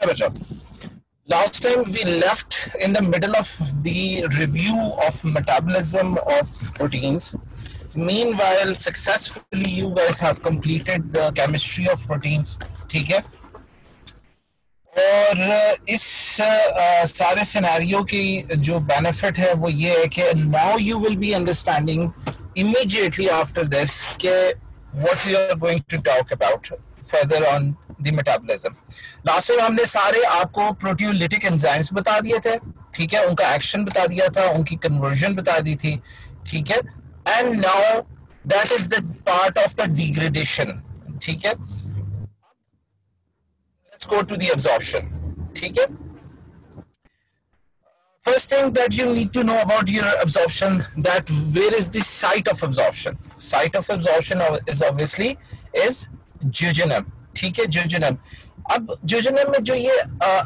बच्चों, last time we left in the middle of the review of metabolism of proteins. Meanwhile, successfully you guys have completed the chemistry of proteins. ठीक है? और इस सारे scenario की जो benefit है वो ये है कि now you will be understanding immediately after this कि what we are going to talk about further on the metabolism. Last time हमने सारे आपको प्रोटियोलिटिक एंजाइम्स बता दिए थे, ठीक है, उनका एक्शन बता दिया था, उनकी कन्वर्जन बता दी थी, ठीक है, and now that is the part of the degradation, ठीक है. Let's go to the absorption, ठीक है. First thing that you need to know about your absorption, that where is the site of absorption. Site of absorption is obviously is jejunum, ठीक है, jejunum. अब jejunum में जो ये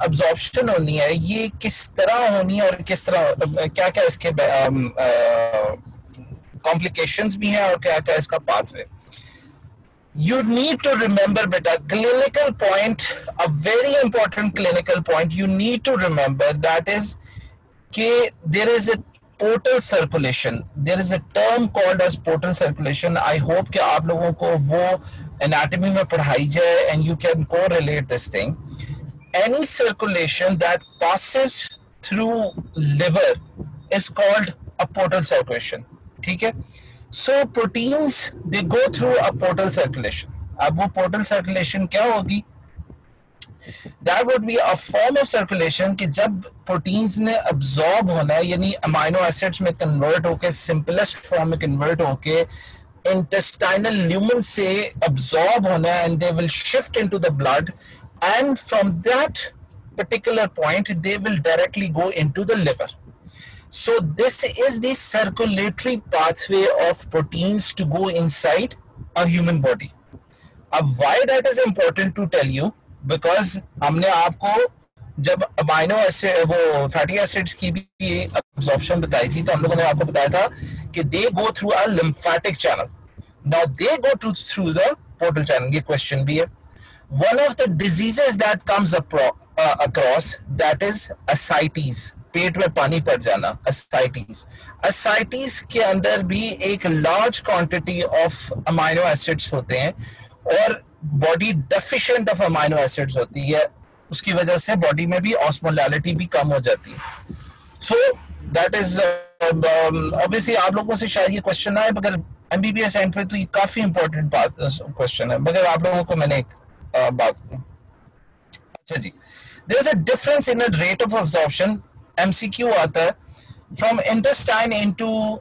absorption होनी है ये किस तरह होनी है और किस तरह क्या क्या इसके complications भी हैं और क्या क्या इसका pathway. You need to remember, beta, clinical point, a very important clinical point you need to remember, that is कि there is a portal circulation. There is a term called as portal circulation. I hope कि आप लोगों को वो anatomy में पढ़ाई जाए and you can correlate this thing. Any circulation that passes through liver is called a portal circulation. ठीक है? So proteins they go through a portal circulation. अब वो portal circulation क्या होगी? That would be a form of circulation कि जब proteins ने absorb होना है, यानी amino acids में convert होके simplest form में convert होके intestinal lumen से absorb होना है and they will shift into the blood, and from that particular point they will directly go into the liver. So this is the circulatory pathway of proteins to go inside a human body. अब why that is important to tell you, because हमने आपको जब amino acid वो fatty acids की भी absorption बताई थी तो हम लोगों ने आपको बताया था कि they go through a lymphatic channel. Now they go through the portal channel. ये question भी है. One of the diseases that comes across, that is ascites. पेट में पानी पड़ जाना, ascites. ascites के अंदर भी एक large quantity of amino acids होते हैं और body deficient of amino acids होती है, उसकी वजह से बॉडी में भी ऑस्मोलैलिटी भी कम हो जाती है. सो दैट इज ऑब्वियसली आप लोगों से शायद ये क्वेश्चन आए, मगर एमबीबीएस एंड पे तो ये काफी इंपॉर्टेंट बात क्वेश्चन है, मगर आप लोगों को मैंने एक बात. अच्छा जी, there is a difference in the rate of absorption. MCQ आता है from intestine into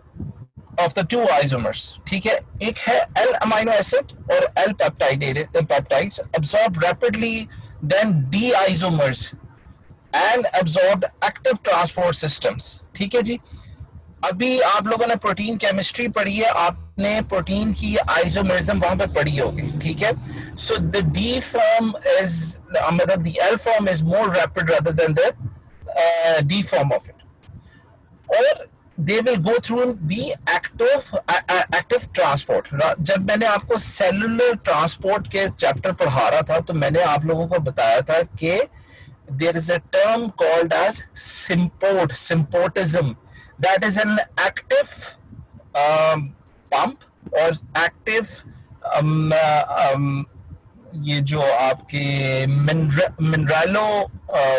of the two isomers, ठीक है, एक है L amino acid और L peptides absorb rapidly then D isomers and absorbed active transport systems. ठीक है जी. अभी आप लोगों ने प्रोटीन केमिस्ट्री पढ़ी है, आपने प्रोटीन की आइसोमेरिज्म वहां पे पढ़ी होगी, ठीक है. So the D form is मतलब the L form is more rapid rather than the D form of it. और they will go through the active transport. जब मैंने आपको cellular transport के चैप्टर पढ़ा रहा था तो मैंने आप लोगों को बताया था कि there is a term called as symptotism. That is an active pump और active ये जो आपके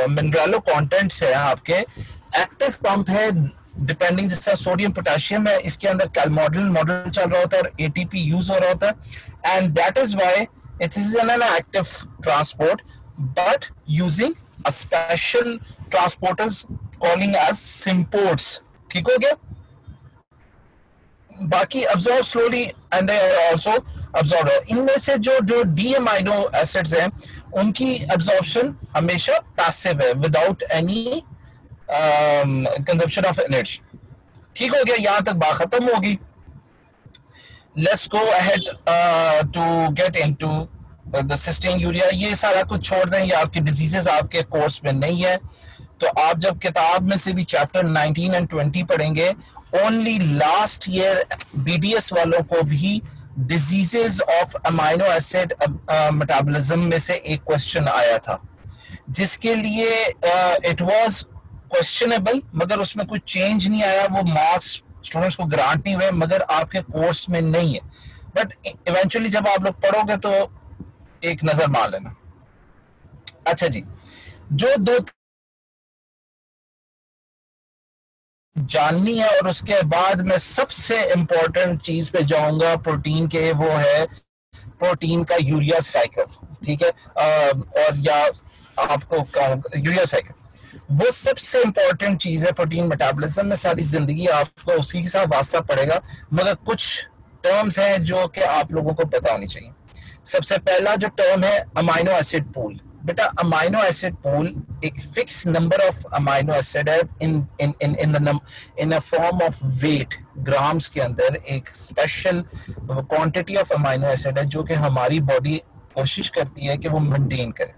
मिनरलो कंटेंट्स है, आपके एक्टिव पंप है डिपेंडिंग, जैसा सोडियम पोटेशियम है, इसके अंदर मॉडल चल रहा होता है और एटीपी यूज हो रहा होता है, and that is why it is an active transport but using a special transporters calling as symports. ठीक हो गया. बाकी absorb slowly and they are also absorb. इनमें से जो डी अमाइनो एसिड्स हैं उनकी अब्सॉर्प्शन हमेशा पैसिव है without any consumption of energy. ठीक हो गया, यहां तक बात खत्म होगी. Let's go ahead to get into the cysteine urea. ये सारा कुछ छोड़ दें, ये आपके डिजीजेस आपके कोर्स में नहीं है, तो आप जब किताब में से भी चैप्टर 19 एंड 20 पढ़ेंगे, ओनली लास्ट ईयर बीडीएस वालों को भी diseases of amino acid metabolism में से एक क्वेश्चन आया था. जिसके लिए इट वाज क्वेश्चनेबल, मगर उसमें कुछ चेंज नहीं आया, वो मार्क्स स्टूडेंट्स को ग्रांट नहीं हुए, मगर आपके कोर्स में नहीं है। बट इवेंचुअली जब आप लोग पढ़ोगे तो एक नजर मार लेना। अच्छा जी, जो दो जाननी है, और उसके बाद मैं सबसे इंपॉर्टेंट चीज पे जाऊंगा प्रोटीन के, वो है प्रोटीन का यूरिया साइकिल। ठीक है, और या आपको यूरिया साइकिल वो सबसे इंपॉर्टेंट चीज है प्रोटीन मेटाबॉलिज्म में। सारी जिंदगी आपको उसी के साथ वास्ता पड़ेगा, मगर कुछ टर्म्स हैं जो कि आप लोगों को पता होनी चाहिए। सबसे पहला जो टर्म है अमाइनो एसिड पूल। बेटा अमाइनो एसिड पूल एक fix number of amino acid है in a form of weight, grams के अंदर एक special quantity of amino acid है जो कि हमारी बॉडी कोशिश करती है कि वो मेंटेन करे।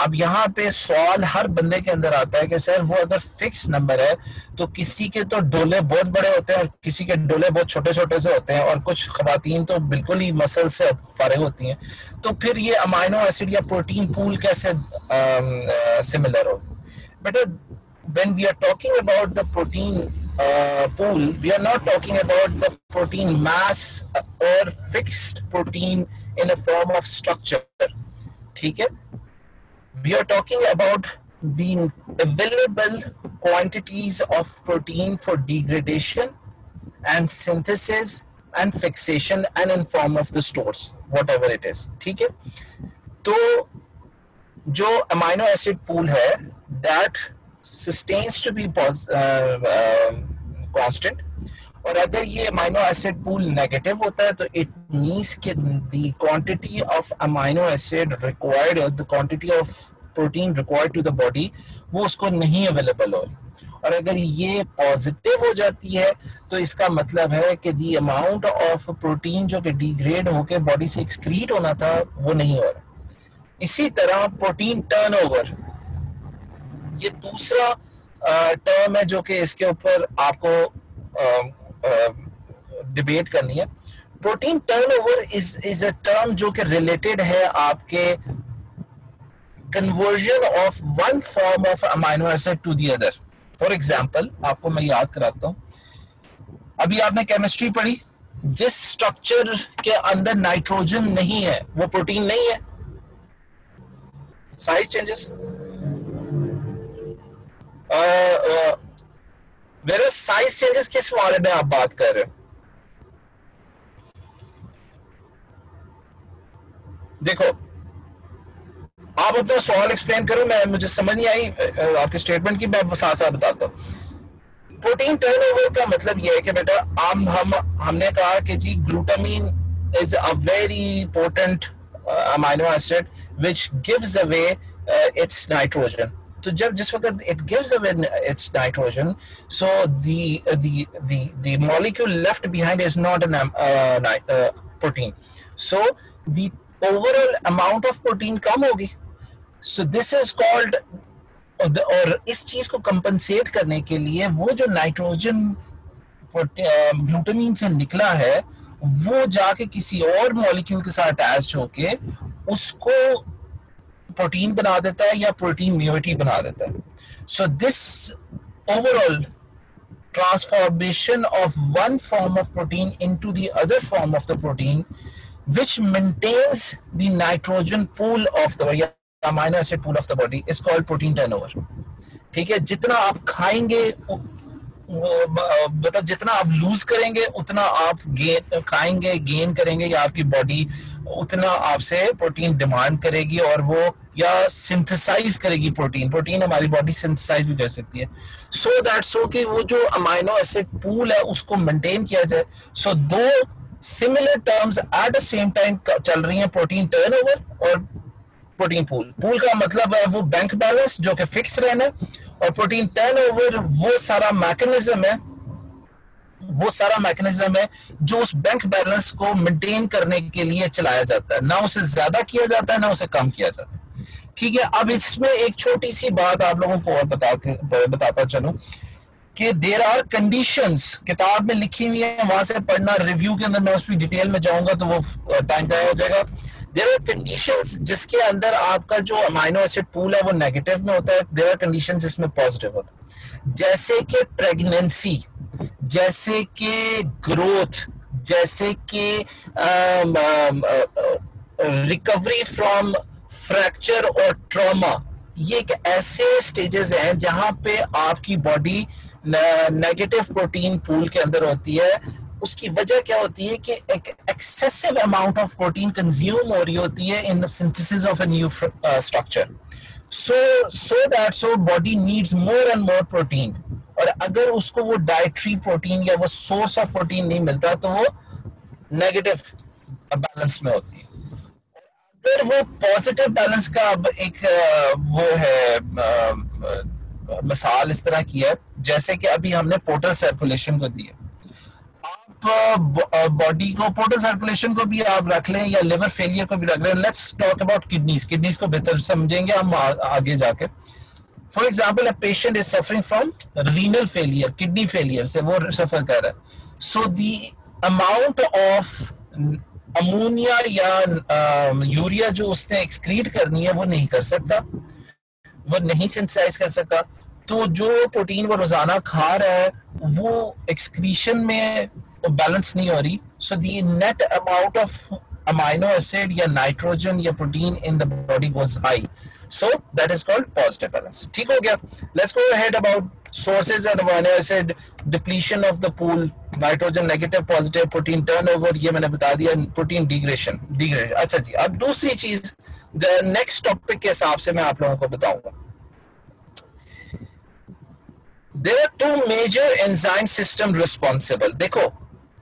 अब यहाँ पे सवाल हर बंदे के अंदर आता है कि सर वो अगर फिक्स नंबर है तो किसी के तो डोले बहुत बड़े होते हैं और किसी के डोले बहुत छोटे छोटे से होते हैं, और कुछ खवातीन तो बिल्कुल ही मसल से फारिग होती हैं, तो फिर ये अमाइनो एसिड या प्रोटीन पूल कैसे सिमिलर हो? बेटा when we are talking about the protein pool, we are not talking about the protein mass or fixed protein in a form of structure. ठीक है, we are talking about the available quantities of protein for degradation and synthesis and fixation and in form of the stores, whatever it is. ठीक है, तो जो amino acid pool है that sustains to be constant, और अगर ये amino acid pool negative होता है तो इट मींस कि the quantity of amino acid required, the quantity of protein required to the body, वो उसको नहीं अवेलेबल हो। और अगर ये पॉजिटिव हो जाती है तो इसका मतलब है कि द अमाउंट ऑफ प्रोटीन जो कि डिग्रेड होकर बॉडी से एक्सक्रीट होना था वो नहीं हो रहा। इसी तरह प्रोटीन टर्नओवर, ये दूसरा टर्म है जो कि इसके ऊपर आपको डिबेट करनी है। Protein turnover is a term जो कि रिलेटेड है आपके conversion of one form of amino acid to the other. For example आपको मैं याद कराता हूं, अभी आपने केमिस्ट्री पढ़ी, जिस स्ट्रक्चर के अंदर नाइट्रोजन नहीं है वो प्रोटीन नहीं है। साइज चेंजेस, मेरे साइज चेंजेस किस बारे में आप बात कर रहे हो? देखो आप अपना सवाल एक्सप्लेन करो, मैं मुझे समझ नहीं आई आपके स्टेटमेंट की, मैं साथ साथ बताता हूँ। प्रोटीन टर्नओवर का मतलब यह है कि बेटा हमने कहा कि जी glutamine is a very potent amino acid which gives away its nitrogen. तो जब जिस वक्त it gives away its nitrogen, so the molecule left behind is not an protein, so the overall amount of protein कम होगी। So this is called, और इस चीज को कंपनसेट करने के लिए वो जो नाइट्रोजन ग्लूटामीन से निकला है वो जाके किसी और मॉलिक्यूल के साथ अटैच होके उसको प्रोटीन बना देता है या प्रोटीन म्यूटी बना देता है। So this overall transformation of one form of protein into the other form of the protein which maintains the nitrogen pool of the amino acid pool of the body is called protein turnover. ठीक है, जितना आप खाएंगे मतलब जितना आप loose करेंगे उतना आप खाएंगे गेन करेंगे, या आपकी बॉडी उतना आपसे प्रोटीन डिमांड करेगी और वो या सिंथेसाइज करेगी प्रोटीन हमारी बॉडी सिंथेसाइज भी कर सकती है। सो दैट सो कि वो जो अमाइनो एसिड पूल है उसको मेंटेन किया जाए। सो दो similar terms at the same time चल रही हैं, प्रोटीन टर्नओवर और प्रोटीन पूल। पूल का मतलब है वो बैंक बैलेंस जो कि फिक्स रहना, और प्रोटीन टर्नओवर वो सारा मैकेनिज्म है जो उस बैंक बैलेंस को मेंटेन करने के लिए चलाया जाता है, ना उसे ज्यादा किया जाता है ना उसे कम किया जाता है। ठीक है, अब इसमें एक छोटी सी बात आप लोगों को और बताता चलूं कि देयर आर कंडीशंस, किताब में लिखी हुई है, वहां से पढ़ना, रिव्यू के अंदर मैं उसमें डिटेल में जाऊंगा तो वो टाइम जाया हो जाएगा। देयर आर कंडीशंस जिसके अंदर आपका जो अमाइनो एसिड पूल है वो नेगेटिव में होता है, देयर आर कंडीशंस जिसमें पॉजिटिव होता है, जैसे कि प्रेगनेंसी, जैसे कि ग्रोथ, जैसे कि रिकवरी फ्रॉम फ्रैक्चर और ट्रॉमा। ये एक ऐसे स्टेजेस हैं जहां पे आपकी बॉडी नेगेटिव प्रोटीन पूल के अंदर होती है। उसकी वजह क्या होती है कि एक excessive amount of protein consume हो रही होती है in the synthesis of a new structure, so body needs more and more protein. और अगर उसको वो डाइटरी प्रोटीन या वो सोर्स ऑफ प्रोटीन नहीं मिलता तो वो नेगेटिव बैलेंस में होती है। फिर वो पॉजिटिव बैलेंस का अब एक वो है मिसाल इस तरह की है, जैसे कि अभी हमने पोर्टल सर्कुलेशन को दिया, आप बॉडी को पोर्टल सर्कुलेशन को भी आप रख लें या लिवर फेलियर को भी रख लें। लेट्स टॉक अबाउट किडनीज को बेहतर समझेंगे हम आगे जाके। For example, a patient is suffering from renal failure, kidney failure से वो सफर कर रहा है। So the amount of ammonia या यूरिया जो उसने एक्सक्रीट करनी है वो नहीं कर सकता, वो नहीं सिंथेसाइज कर सकता। तो जो प्रोटीन वो रोजाना खा रहा है वो एक्सक्रीशन में बैलेंस नहीं हो रही। So the net amount of amino acid या नाइट्रोजन या protein in the body goes high, so that is called positive balance। ठीक हो गया। Let's go ahead about sources and amino acid depletion of the pool, nitrogen negative positive, protein turnover ये मैंने बता दिया, protein degradation। अच्छा जी, अब दूसरी चीज the next topic के हिसाब से मैं आप लोगों को बताऊंगा। There are two major enzyme system responsible। देखो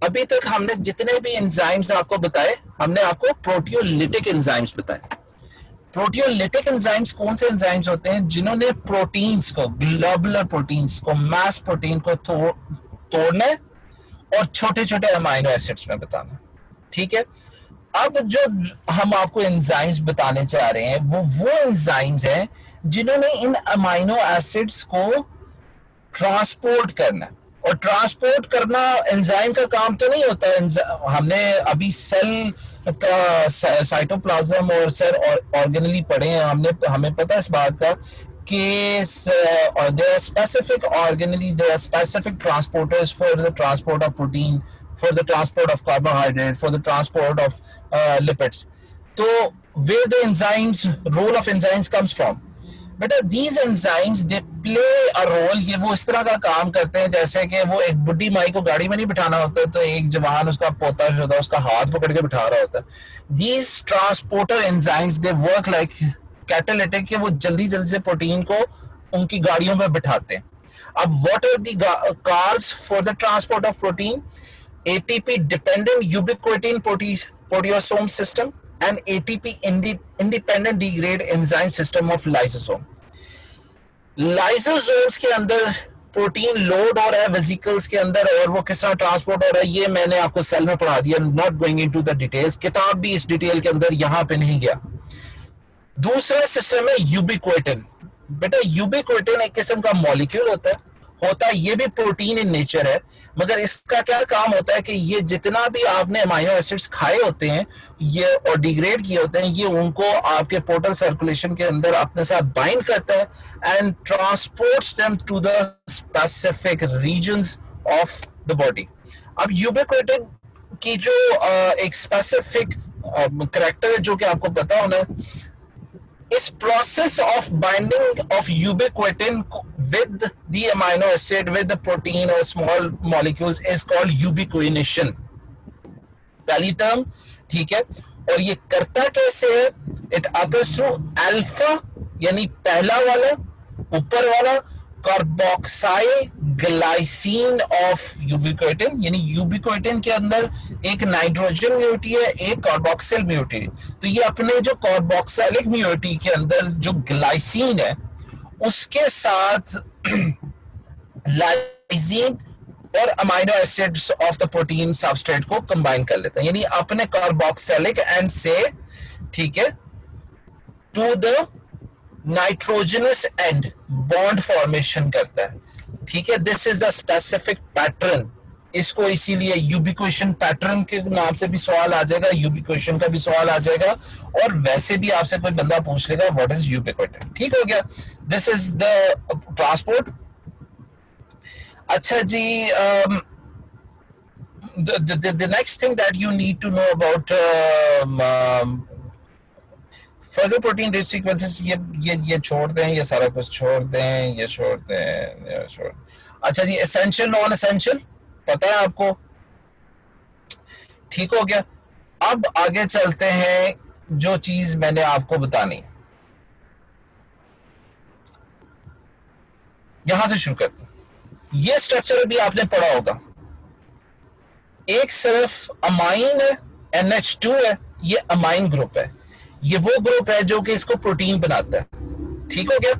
अभी तक हमने जितने भी एंजाइम्स आपको बताए, हमने आपको प्रोटियोलिटिक एंजाइम्स बताए। प्रोटियोलिटिक एंजाइम्स कौन से एंजाइम्स होते हैं? जिन्होंने प्रोटीन्स को, ग्लोबुलर प्रोटीन्स को, मास प्रोटीन को तोड़ना है और छोटे छोटे अमाइनो एसिड्स में बताना। ठीक है, अब जो हम आपको एंजाइम्स बताने चाह रहे हैं वो एंजाइम्स हैं जिन्होंने इन अमाइनो एसिड्स को ट्रांसपोर्ट करना है। और ट्रांसपोर्ट करना एंजाइम का काम तो नहीं होता। हमने अभी सेल का साइटोप्लाज्म और सेल ऑर्गेनली पढ़े हैं, हमें पता है इस बात का कि there are specific organelles, there are specific transporters for the transport of protein, for the transport of carbohydrate, for the transport of lipids. तो where the enzymes, role of enzymes comes from? बेटा these enzymes they play a role। ये वो इस तरह का काम करते हैं जैसे कि वो एक बुढ़ी माई को गाड़ी में नहीं बिठाना होता तो एक जवान उसका पोता जो होता है उसका हाथ पकड़ के बिठा रहा होता है। These transporter enzymes they work like catalytic कि वो जल्दी जल्दी से प्रोटीन को उनकी गाड़ियों में बिठाते हैं। अब what are the cars for the transport of protein? ATP dependent ubiquitin proteasome system and ATP independent degrade enzyme system of lysosome। Lysosomes के अंदर प्रोटीन लोड हो रहा है वेसिकल्स के अंदर और वो किस तरह ट्रांसपोर्ट हो रहा है ये मैंने आपको सेल में पढ़ा दिया, not going into the details. किताब भी इस डिटेल के अंदर यहां पे नहीं गया। दूसरा सिस्टम है यूबिक्विटिन। बेटा यूबिक्विटिन एक किस्म का मॉलिक्यूल होता है ये भी प्रोटीन इन नेचर है, मगर इसका क्या काम होता है कि ये जितना भी आपने अमाइनो एसिड्स खाए होते हैं ये और डिग्रेड किए होते हैं ये उनको आपके पोर्टल सर्कुलेशन के अंदर अपने साथ बाइंड करता है and transports them to the specific regions of the body. अब यूबिक्विटिन की जो एक स्पेसिफिक कैरेक्टर है जो कि आपको पता होना है, इस process of binding of ubiquitin with the amino acid with the protein or small molecules is called ubiquination। पहली टर्म, ठीक है। और ये करता कैसे है? It occurs through alpha यानी पहला वाला ऊपर वाला कार्बोक्साइल ग्लाइसिन ऑफ यूबिक्विटिन, यानी यूबिक्विटिन के अंदर एक नाइट्रोजन म्यूटी है एक कार्बोक्सिल म्यूटी है। तो ये अपने जो कार्बोक्सिलिक म्यूटी के अंदर जो ग्लाइसिन है उसके साथ लाइसिन और amino acids of the protein substrate को कंबाइन कर लेता है, यानी अपने कार्बोक्सिलिक एंड से, ठीक है, to the nitrogenous end bond formation करता है। ठीक है, this is the specific pattern इसको इसीलिए यूबिक्वेशन पैटर्न के नाम से भी सवाल आ जाएगा, यूबिक्वेशन का भी सवाल आ जाएगा, और वैसे भी आपसे कोई बंदा पूछ लेगा व्हाट इज यूबिक्विटी। ठीक हो गया, दिस इज द ट्रांसपोर्ट। अच्छा जी, the next thing that you need to know about further protein rich sequences, ये छोड़ दें, ये सारा कुछ छोड़ दें, ये छोड़ दें, ये छोड़। अच्छा जी, एसेंशियल नॉन एसेंशियल पता है आपको, ठीक हो गया। अब आगे चलते हैं, जो चीज मैंने आपको बतानी, यहां से शुरू करते हैं। ये स्ट्रक्चर अभी आपने पढ़ा होगा, एक सिर्फ अमाइन है, NH2 है, ये अमाइन ग्रुप है, ये वो ग्रुप है जो कि इसको प्रोटीन बनाता है। ठीक हो गया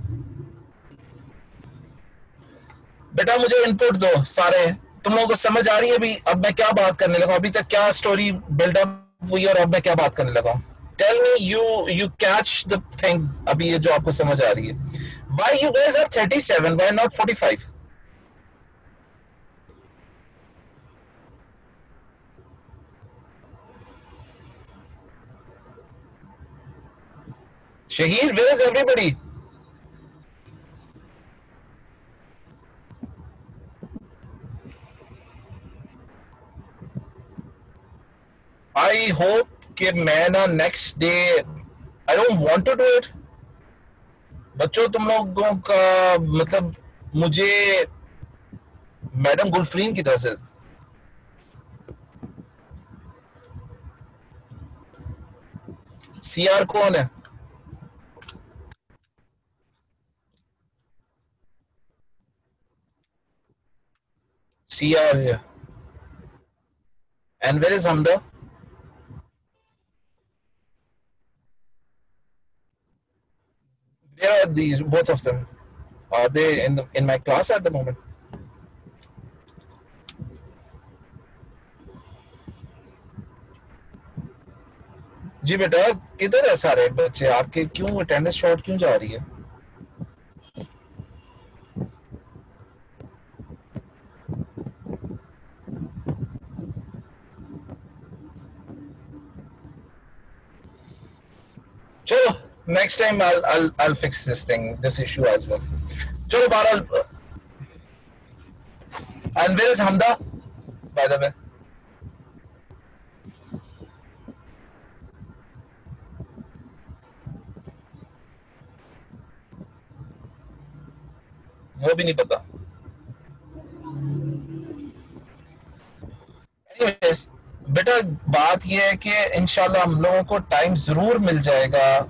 बेटा, मुझे इनपुट दो सारे, तुम लोगों को समझ आ रही है अभी अब मैं क्या बात करने लगा, अभी तक क्या स्टोरी बिल्डअप हुई और अब मैं क्या बात करने लगा। Tell me, you catch the thing अभी, ये जो आपको समझ आ रही है। Why you guys are 37, why not 45? Shahir, where is everybody? I hope कि मैं ना next day, I don't want to do it. बच्चों तुम लोगों का मतलब, मुझे मैडम गुलफरीन की तरफ से, CR कौन है? CR है। And where is Hamda? Where are these both of them? Are they in my class at the moment? जी बेटा, किधर है सारे बच्चे आपके, क्यों अटेंडेंस शॉर्ट क्यों जा रही है? चलो next time I'll fix this issue as well. चलो बहरहाल, and where is Hamda by the way? वो भी नहीं पता। Anyways, बेटा बात यह है कि इंशाल्लाह हम लोगों को टाइम जरूर मिल जाएगा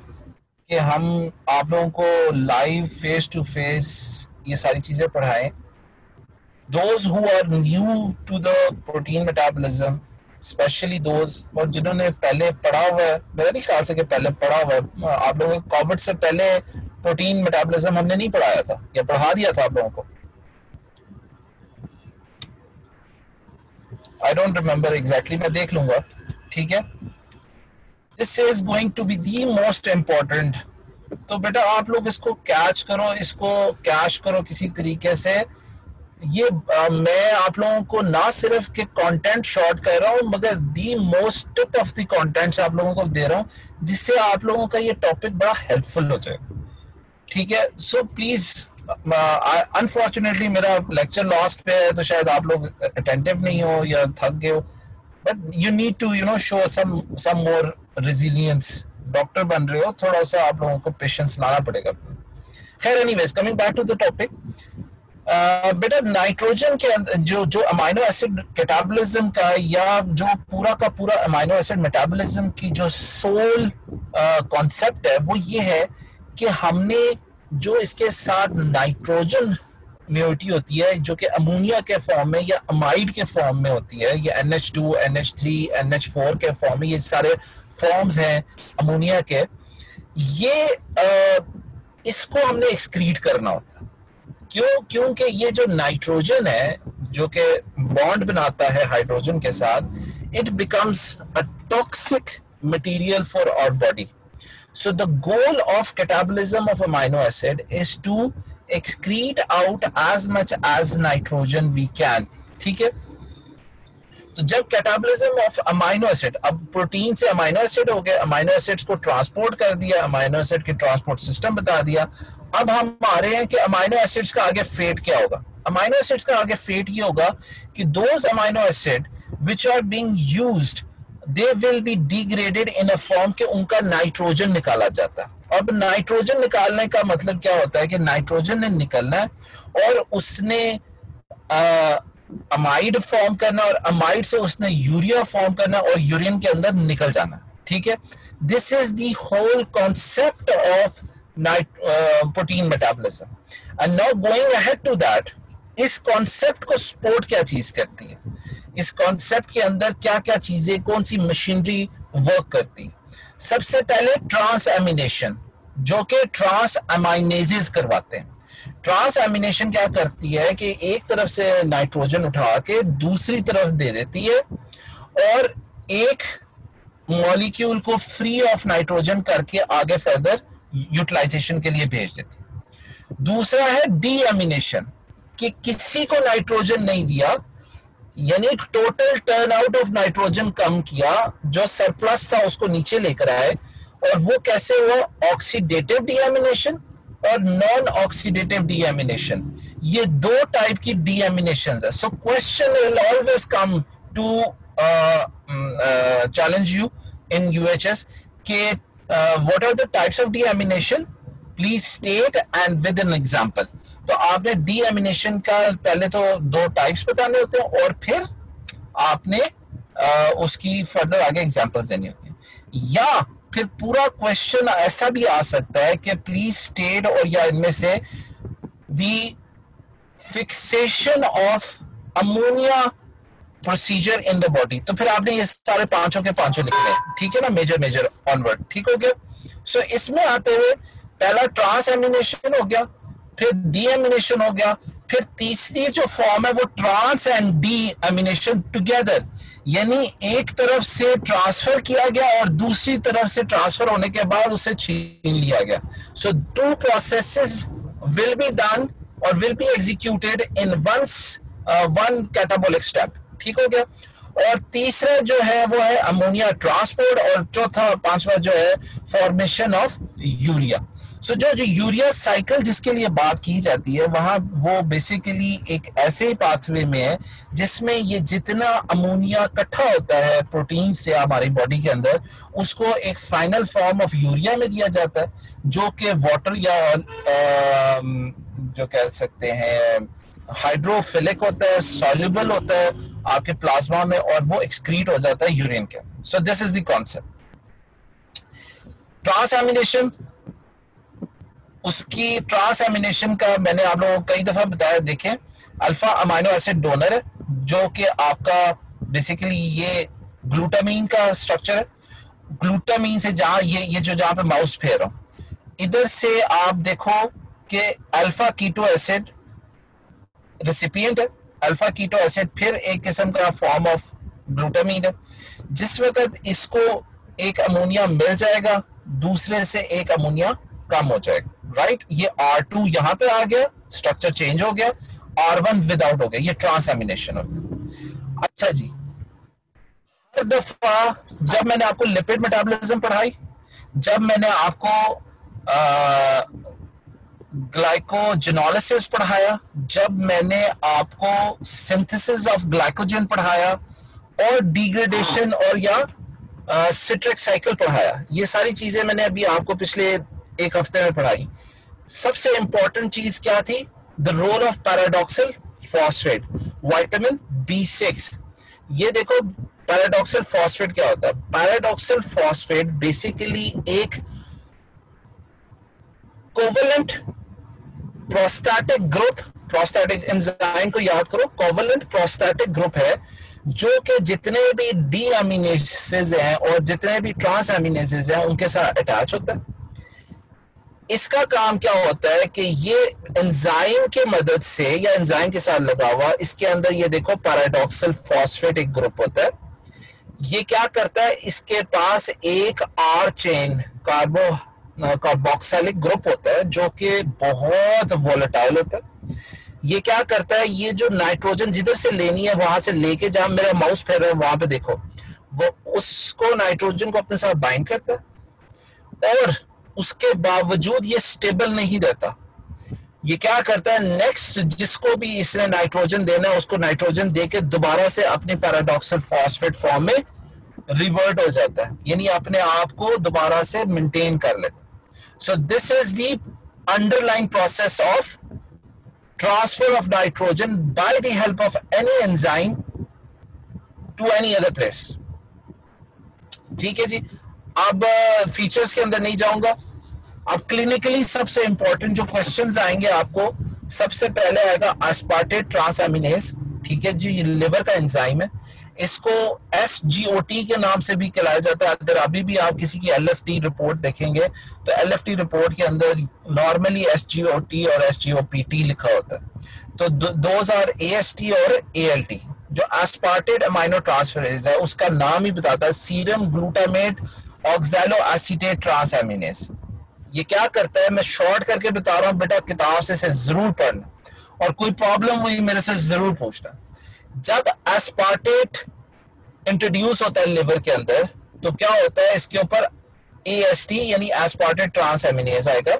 कि हम आप लोगों को लाइव फेस टू फेस ये सारी चीजें पढ़ाएं। Those who are new to the protein metabolism, specially those, और जिन्होंने पहले पढ़ा हुआ है, मेरा नहीं ख्याल से कि पहले पढ़ा हुआ है आप लोगों को, कोविड से पहले प्रोटीन मेटाबॉलिज्म हमने नहीं पढ़ाया था या पढ़ा दिया था आप लोगों को? आई डोंट रिमेम्बर एग्जैक्टली, मैं देख लूंगा। ठीक है, this is going to be the most important. तो बेटा आप लोग इसको कैच करो, इसको कैच करो किसी तरीके से। ये मैं आप लोगों को ना सिर्फ के कंटेंट शॉर्ट कर रहा हूँ, मगर the most tip of the contents आप लोगों को दे रहा हूँ, जिससे आप लोगों का ये टॉपिक बड़ा हेल्पफुल हो जाए। ठीक है, सो प्लीज, अनफॉर्चुनेटली मेरा लेक्चर लास्ट पे है तो शायद आप लोग अटेंटिव नहीं हो या थक गए हो, but you need to show some more resilience. Doctor बन रहे हो, थोड़ा सा आप लोगों को पेशेंस लाना पड़ेगा। खैर, anyways coming back to the topic, बेटा नाइट्रोजन के जो अमाइनो एसिड कैटाबॉलिज्म का, या जो पूरा का पूरा अमाइनो एसिड मेटाबॉलिज्म की जो सोल कॉन्सेप्ट है, वो ये है कि हमने जो इसके साथ नाइट्रोजन म्यूनिटी होती है, जो कि अमोनिया के फॉर्म में या अमाइड के फॉर्म में होती है, या NH2, NH3, NH4 के फॉर्म में, ये सारे फॉर्म्स हैं अमोनिया के, ये इसको हमने एक्सक्रीट करना होता है। क्यों? क्योंकि ये जो नाइट्रोजन है जो कि बॉन्ड बनाता है हाइड्रोजन के साथ, it becomes a toxic material for our body. So the goal of catabolism of amino acid is to excrete out as much as nitrogen we can. ठीक है, तो जब कैटाबॉलिज्म ऑफ अमाइनो एसिड, अब protein से amino acid हो गया, amino acids को transport कर दिया, अमाइनो एसिड के ट्रांसपोर्ट सिस्टम बता दिया। अब हम आ रहे हैं कि अमाइनो एसिड्स का आगे फेट क्या होगा। अमाइनो एसिड्स का आगे फेट ये होगा कि those amino acid which are being used they will be degraded in a form के उनका नाइट्रोजन निकाला जाता है। अब नाइट्रोजन निकालने का मतलब क्या होता है कि नाइट्रोजन ने निकलना है और उसने अमाइड फॉर्म करना और अमाइड से उसने यूरिया फॉर्म करना और यूरिन के अंदर निकल जाना। ठीक है, this is the whole concept of protein metabolism. And now going ahead to that, इस कॉन्सेप्ट को सपोर्ट क्या चीज करती है, इस कॉन्सेप्ट के अंदर क्या क्या चीजें, कौन सी मशीनरी वर्क करती है। सबसे पहले ट्रांस एमिनेशन, जो कि ट्रांस अमाइनेजेस करवाते हैं। ट्रांस एमिनेशन क्या करती है कि एक तरफ से नाइट्रोजन उठा के दूसरी तरफ दे देती है और एक मॉलिक्यूल को फ्री ऑफ नाइट्रोजन करके आगे फर्दर यूटिलाइजेशन के लिए भेज देती है। दूसरा है डी एमिनेशन, कि किसी को नाइट्रोजन नहीं दिया, यानी total turn out of nitrogen कम किया, जो सरप्लस था उसको नीचे लेकर आए। और वो कैसे हुआ, ऑक्सीडेटिव डीएमिनेशन और नॉन ऑक्सीडेटिव डीएमिनेशन, ये दो टाइप की डीएमिनेशन है। So question will always come to challenge you in UHS के what are the types of deamination, please state and with an example. तो आपने डीएमिनेशन का पहले तो दो टाइप्स बताने होते हैं और फिर आपने उसकी फर्दर आगे एग्जांपल्स देनी होती है। या फिर पूरा क्वेश्चन ऐसा भी आ सकता है कि प्लीज स्टेट, और या इनमें से the fixation of ammonia procedure in the body. तो फिर आपने ये सारे पांचों के पांचों लिखने हैं, ठीक है ना, मेजर मेजर ऑनवर्ड, ठीक हो गया। सो इसमें आते हुए पहला ट्रांस एमिनेशन हो गया, फिर डी एमिनेशन हो गया, फिर तीसरी जो फॉर्म है वो trans and deamination together, यानी एक तरफ से ट्रांसफर किया गया और दूसरी तरफ से ट्रांसफर होने के बाद उसे छीन लिया गया। So two processes will be done और will be executed in one catabolic step, ठीक हो गया। और तीसरा जो है वो है अमोनिया ट्रांसपोर्ट, और चौथा पांचवा जो है फॉर्मेशन ऑफ यूरिया। सो जो यूरिया साइकिल जिसके लिए बात की जाती है, वहां वो बेसिकली एक ऐसे पाथवे में है जिसमें ये जितना अमोनिया इकट्ठा होता है प्रोटीन से हमारी बॉडी के अंदर, उसको एक फाइनल फॉर्म ऑफ यूरिया में दिया जाता है, जो कि वाटर या जो कह सकते हैं हाइड्रोफिलिक होता है, सॉल्युबल होता है आपके प्लाज्मा में, और वो एक्सक्रीट हो जाता है यूरिन के। So this is the concept. Transamination, उसकी ट्रांस एमिनेशन का मैंने आप लोगों को कई दफा बताया। देखें, अल्फा अमाइनो एसिड डोनर है, जो कि आपका बेसिकली ये ग्लूटामीन का स्ट्रक्चर है। ग्लूटामीन से जहां ये जो जहां पे माउस फेर रहा हूं, इधर से आप देखो कि अल्फा कीटो एसिड रेसिपिएंट है, अल्फा कीटो एसिड फिर एक किस्म का फॉर्म ऑफ ग्लूटामीन है। जिस वक्त इसको एक अमोनिया मिल जाएगा, दूसरे से एक अमोनिया कम हो जाएगा, राइट। ये R2 यहां पे आ गया, स्ट्रक्चर चेंज हो गया, R1 विदाउट हो गया, ये ट्रांस एमिनेशन हो गया। अच्छा जी, हर दफा जब मैंने आपको लिपिड मेटाबॉलिज्म पढ़ाई, जब मैंने आपको ग्लाइकोजेनोलिसिस पढ़ाया, जब मैंने आपको सिंथेसिस ऑफ ग्लाइकोजन पढ़ाया, और डिग्रेडेशन और या सिट्रिक साइकिल पढ़ाया, ये सारी चीजें मैंने अभी आपको पिछले एक हफ्ते में पढ़ाई। सबसे इंपॉर्टेंट चीज क्या थी, the role of pyridoxal phosphate, vitamin B6। ये देखो पैराडॉक्सल फॉस्फेट क्या होता है। पैराडॉक्सल फॉस्फेट बेसिकली एक covalent prosthetic group, prosthetic enzyme को याद करो, कोवलेंट प्रोस्टैटिक ग्रुप है, जो कि जितने भी डी अमीनेसेस हैं और जितने भी ट्रांस अमीनेसेस हैं उनके साथ अटैच होता है। इसका काम क्या होता है कि ये एंजाइम के मदद से या एंजाइम के साथ लगा हुआ, इसके अंदर ये देखो पैराडॉक्सल फॉस्फेट एक ग्रुप होता है। ये क्या करता है, इसके पास एक आर चेन कार्बोक्सिलिक ग्रुप होता है, जो कि बहुत वोलेटाइल होता है। ये क्या करता है, ये जो नाइट्रोजन जिधर से लेनी है वहां से लेके, जहां मेरा माउस फेर रहा है वहां पे देखो, वो उसको नाइट्रोजन को अपने साथ बाइंड करता है, और उसके बावजूद ये स्टेबल नहीं रहता। ये क्या करता है, नेक्स्ट जिसको भी इसने नाइट्रोजन देना है उसको नाइट्रोजन देके दोबारा से अपने पैराडॉक्सल फॉस्फेट फॉर्म में रिवर्ट हो जाता है, यानी अपने आप को दोबारा से मेंटेन कर लेता। So this is the underlying process of transfer of nitrogen by the help of any enzyme to any other place. ठीक है जी, अब फीचर्स के अंदर नहीं जाऊंगा। अब क्लिनिकली सबसे इंपॉर्टेंट जो क्वेश्चंस आएंगे आपको, सबसे पहले आएगा एस्पार्टेट ट्रांसएमिनेज। ठीक है जी, ये लिवर का एंजाइम है, इसको SGOT के नाम से भी कहलाया जाता है। अगर अभी भी आप किसी की LFT रिपोर्ट देखेंगे तो LFT रिपोर्ट के अंदर नॉर्मली SGOT और SGOPT लिखा होता है। तो दोज आर AST और ALT। जो एस्पार्टेट अमाइनो ट्रांसफरेज है उसका नाम ही बताता है, serum glutamate oxalo acetate transaminase. ये क्या करता है, मैं शॉर्ट करके बता रहा हूं बेटा, किताब से जरूर पढ़ना, और कोई प्रॉब्लम हुई मेरे से जरूर पूछना। जब एस्पार्टेट इंट्रोड्यूस होता है लिवर के अंदर तो क्या होता है, इसके ऊपर AST यानी एस्पार्टेट ट्रांसएमिनेज आएगा।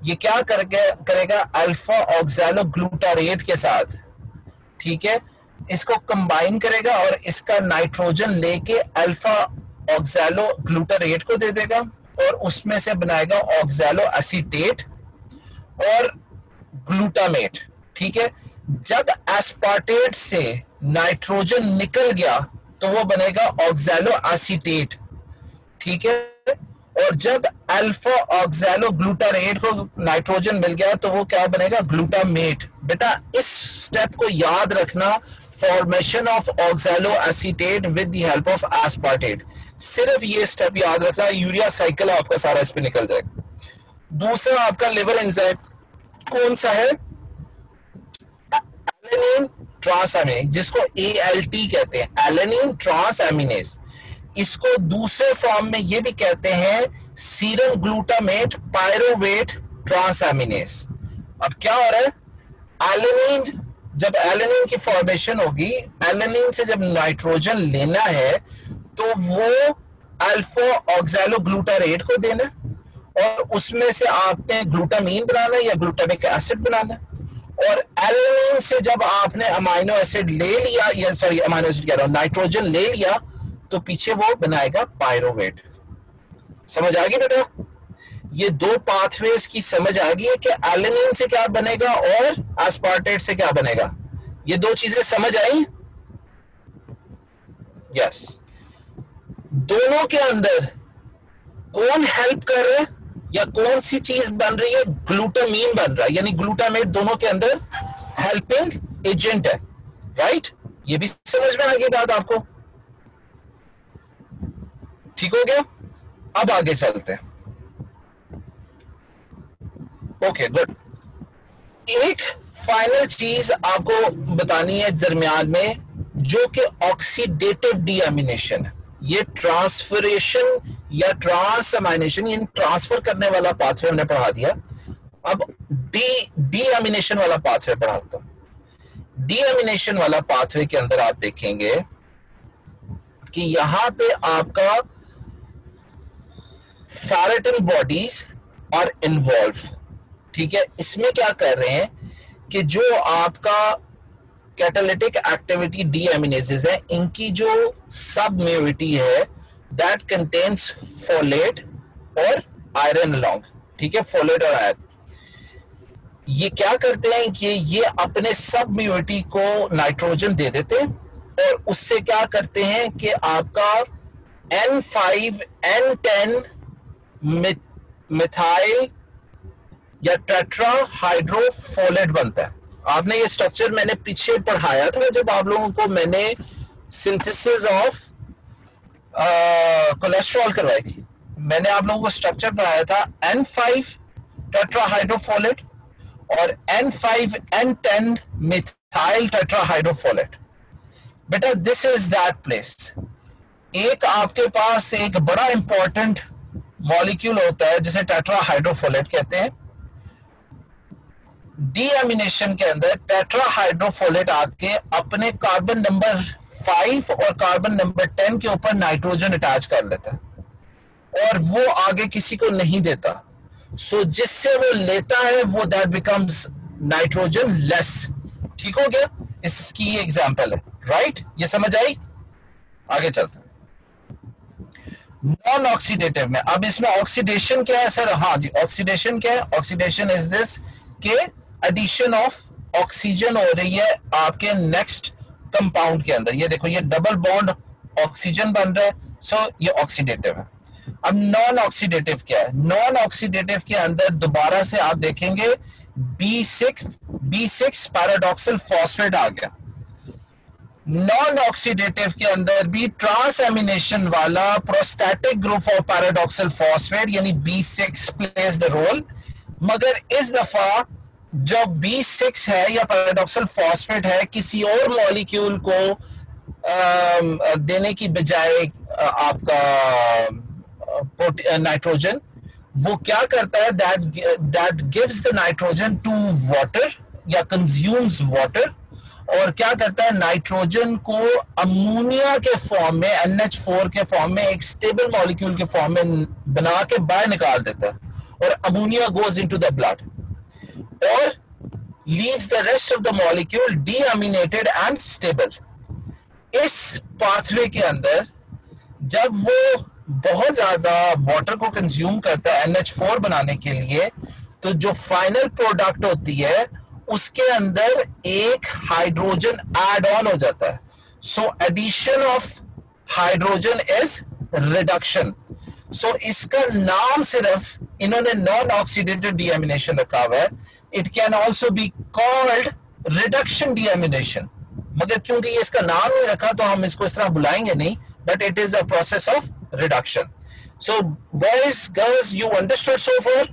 ये क्या करेगा, अल्फा ऑक्सैलो ग्लूटारेट के साथ, ठीक है, इसको कंबाइन करेगा और इसका नाइट्रोजन लेके अल्फा ऑक्सैलो ग्लूटारेट को दे देगा, और उसमें से बनाएगा ऑक्सैलो एसीटेट और ग्लूटामेट। ठीक है, जब एस्पार्टेट से नाइट्रोजन निकल गया तो वो बनेगा ऑक्सैलो एसीटेट। ठीक है, और जब अल्फा ऑक्सैलो ग्लूटारेट को नाइट्रोजन मिल गया तो वो क्या बनेगा, ग्लूटामेट। बेटा इस स्टेप को याद रखना, formation of oxalo acetate with the help of aspartate. सिर्फ ये स्टेप याद रखना, यूरिया साइकिल आपका सारा इस पे निकल जाएगा। दूसरा आपका लिवर एंजाइम कौन सा है, एलेनिन ट्रांसएमिनेज, जिसको ALT कहते हैं, एलेनिन ट्रांसएमिनेज। इसको दूसरे फॉर्म में ये भी कहते हैं सीरम ग्लूटामेट पायरोवेट ट्रांसएमिनेज। अब क्या हो रहा है, एलेनिन, जब एलेनिन की फॉर्मेशन होगी, एलेनिन से जब नाइट्रोजन लेना है तो वो अल्फा ऑक्सैलो ग्लूटारेट को देना, और उसमें से आपने ग्लूटामीन बनाना या ग्लूटामिक एसिड बनाना। और एलेनिन से जब आपने अमाइनो एसिड ले लिया, या सॉरी अमाइनो एसिड कह रहा हूं, नाइट्रोजन ले लिया, तो पीछे वो बनाएगा पायरोवेट। समझ आ गई बेटा, ये दो पाथवेज की समझ आ गई है कि एलेनिन से क्या बनेगा और एस्पार्टेट से क्या बनेगा। ये दो चीजें समझ आई? यस। दोनों के अंदर कौन हेल्प कर रहा है या कौन सी चीज बन रही है, ग्लूटामीन बन रहा है, यानी ग्लूटामेट दोनों के अंदर हेल्पिंग एजेंट है, राइट। ये भी समझ में आ गई बात आपको, ठीक हो गया। अब आगे चलते हैं। Okay good. एक फाइनल चीज आपको बतानी है दरमियान में, जो कि ऑक्सीडेटिव डीअमीनेशन है। ये ट्रांसफरेशन या ट्रांसअमाइनेशन, यानी ट्रांसफर करने वाला पाथवे हमने पढ़ा दिया। अब डीअमीनेशन वाला पाथवे पढ़ाता हूं। डीअमीनेशन वाला पाथवे के अंदर आप देखेंगे कि यहां पे आपका फेरेटिन बॉडीज आर इन्वॉल्व। ठीक है, इसमें क्या कर रहे हैं कि जो आपका कैटालिटिक एक्टिविटी डीएमिनेजेस है, इनकी जो सब म्यूरिटी है दैट कंटेन्स फोलेट और आयरन अलोंग। ठीक है, फोलेट और आयरन, ये क्या करते हैं कि ये अपने सब म्यूरिटी को नाइट्रोजन दे देते हैं, और उससे क्या करते हैं कि आपका N5 N10 मिथाइल या टेट्रा हाइड्रोफोलेट बनता है। आपने ये स्ट्रक्चर मैंने पीछे पढ़ाया था जब आप लोगों को मैंने सिंथेसिस ऑफ कोलेस्ट्रॉल करवाई थी। मैंने आप लोगों को स्ट्रक्चर पढ़ाया था N5 टेट्रा हाइड्रोफोलेट और N5 N10 मिथाइल टेट्रा हाइड्रोफोलेट। बेटा दिस इज दैट प्लेस। एक आपके पास एक बड़ा इंपॉर्टेंट मॉलिक्यूल होता है जिसे टेट्रा हाइड्रोफोलेट कहते हैं। डीएमिनेशन के अंदर टेट्राहाइड्रोफोलेट आके अपने कार्बन नंबर 5 और कार्बन नंबर 10 के ऊपर नाइट्रोजन अटैच कर लेता है और वो आगे किसी को नहीं देता। सो जिससे वो लेता है वो दैट बिकम्स नाइट्रोजन लेस। ठीक हो गया? इसकी ये एग्जांपल है, राइट? ये समझ आई? आगे चलते हैं नॉन ऑक्सीडेटिव में। अब इसमें ऑक्सीडेशन क्या है सर? हाँ जी, ऑक्सीडेशन क्या है? ऑक्सीडेशन इज दिस के एडिशन ऑफ ऑक्सीजन हो रही है आपके नेक्स्ट कंपाउंड के अंदर। ये देखो, ये डबल बॉन्ड ऑक्सीजन बन रहा है, सो ये ऑक्सीडेटिव है। अब नॉन ऑक्सीडेटिव क्या है? नॉन ऑक्सीडेटिव के अंदर दोबारा से आप देखेंगे B6 पैराडॉक्सल फॉस्फेट आ गया। नॉन ऑक्सीडेटिव के अंदर भी ट्रांस एमिनेशन वाला prostatic group of pyridoxal phosphate यानी B6 प्लेज द रोल, मगर इस दफा जब B6 है या पैराडॉक्सल फॉस्फेट है किसी और मॉलिक्यूल को देने की बजाय आपका नाइट्रोजन, वो क्या करता है? That gives the nitrogen to water या कंज्यूम्स वाटर, और क्या करता है? नाइट्रोजन को अमोनिया के फॉर्म में NH4 के फॉर्म में एक स्टेबल मॉलिक्यूल के फॉर्म में बना के बाहर निकाल देता है और ammonia goes into the blood और leaves the rest of the molecule deaminated and stable. इस पाथवे के अंदर जब वो बहुत ज्यादा वाटर को कंज्यूम करता है NH4 बनाने के लिए, तो जो फाइनल प्रोडक्ट होती है उसके अंदर एक हाइड्रोजन ऐड ऑन हो जाता है। So addition of hydrogen is reduction. So इसका नाम सिर्फ इन्होंने नॉन ऑक्सीडेटिव डीएमिनेशन रखा हुआ है। It can also be called reduction deamination, मगर क्योंकि ये इसका नाम नहीं रखा तो हम इसको इस तरह बुलाएंगे नहीं, but it is a process of reduction. So boys, girls, you understood so far?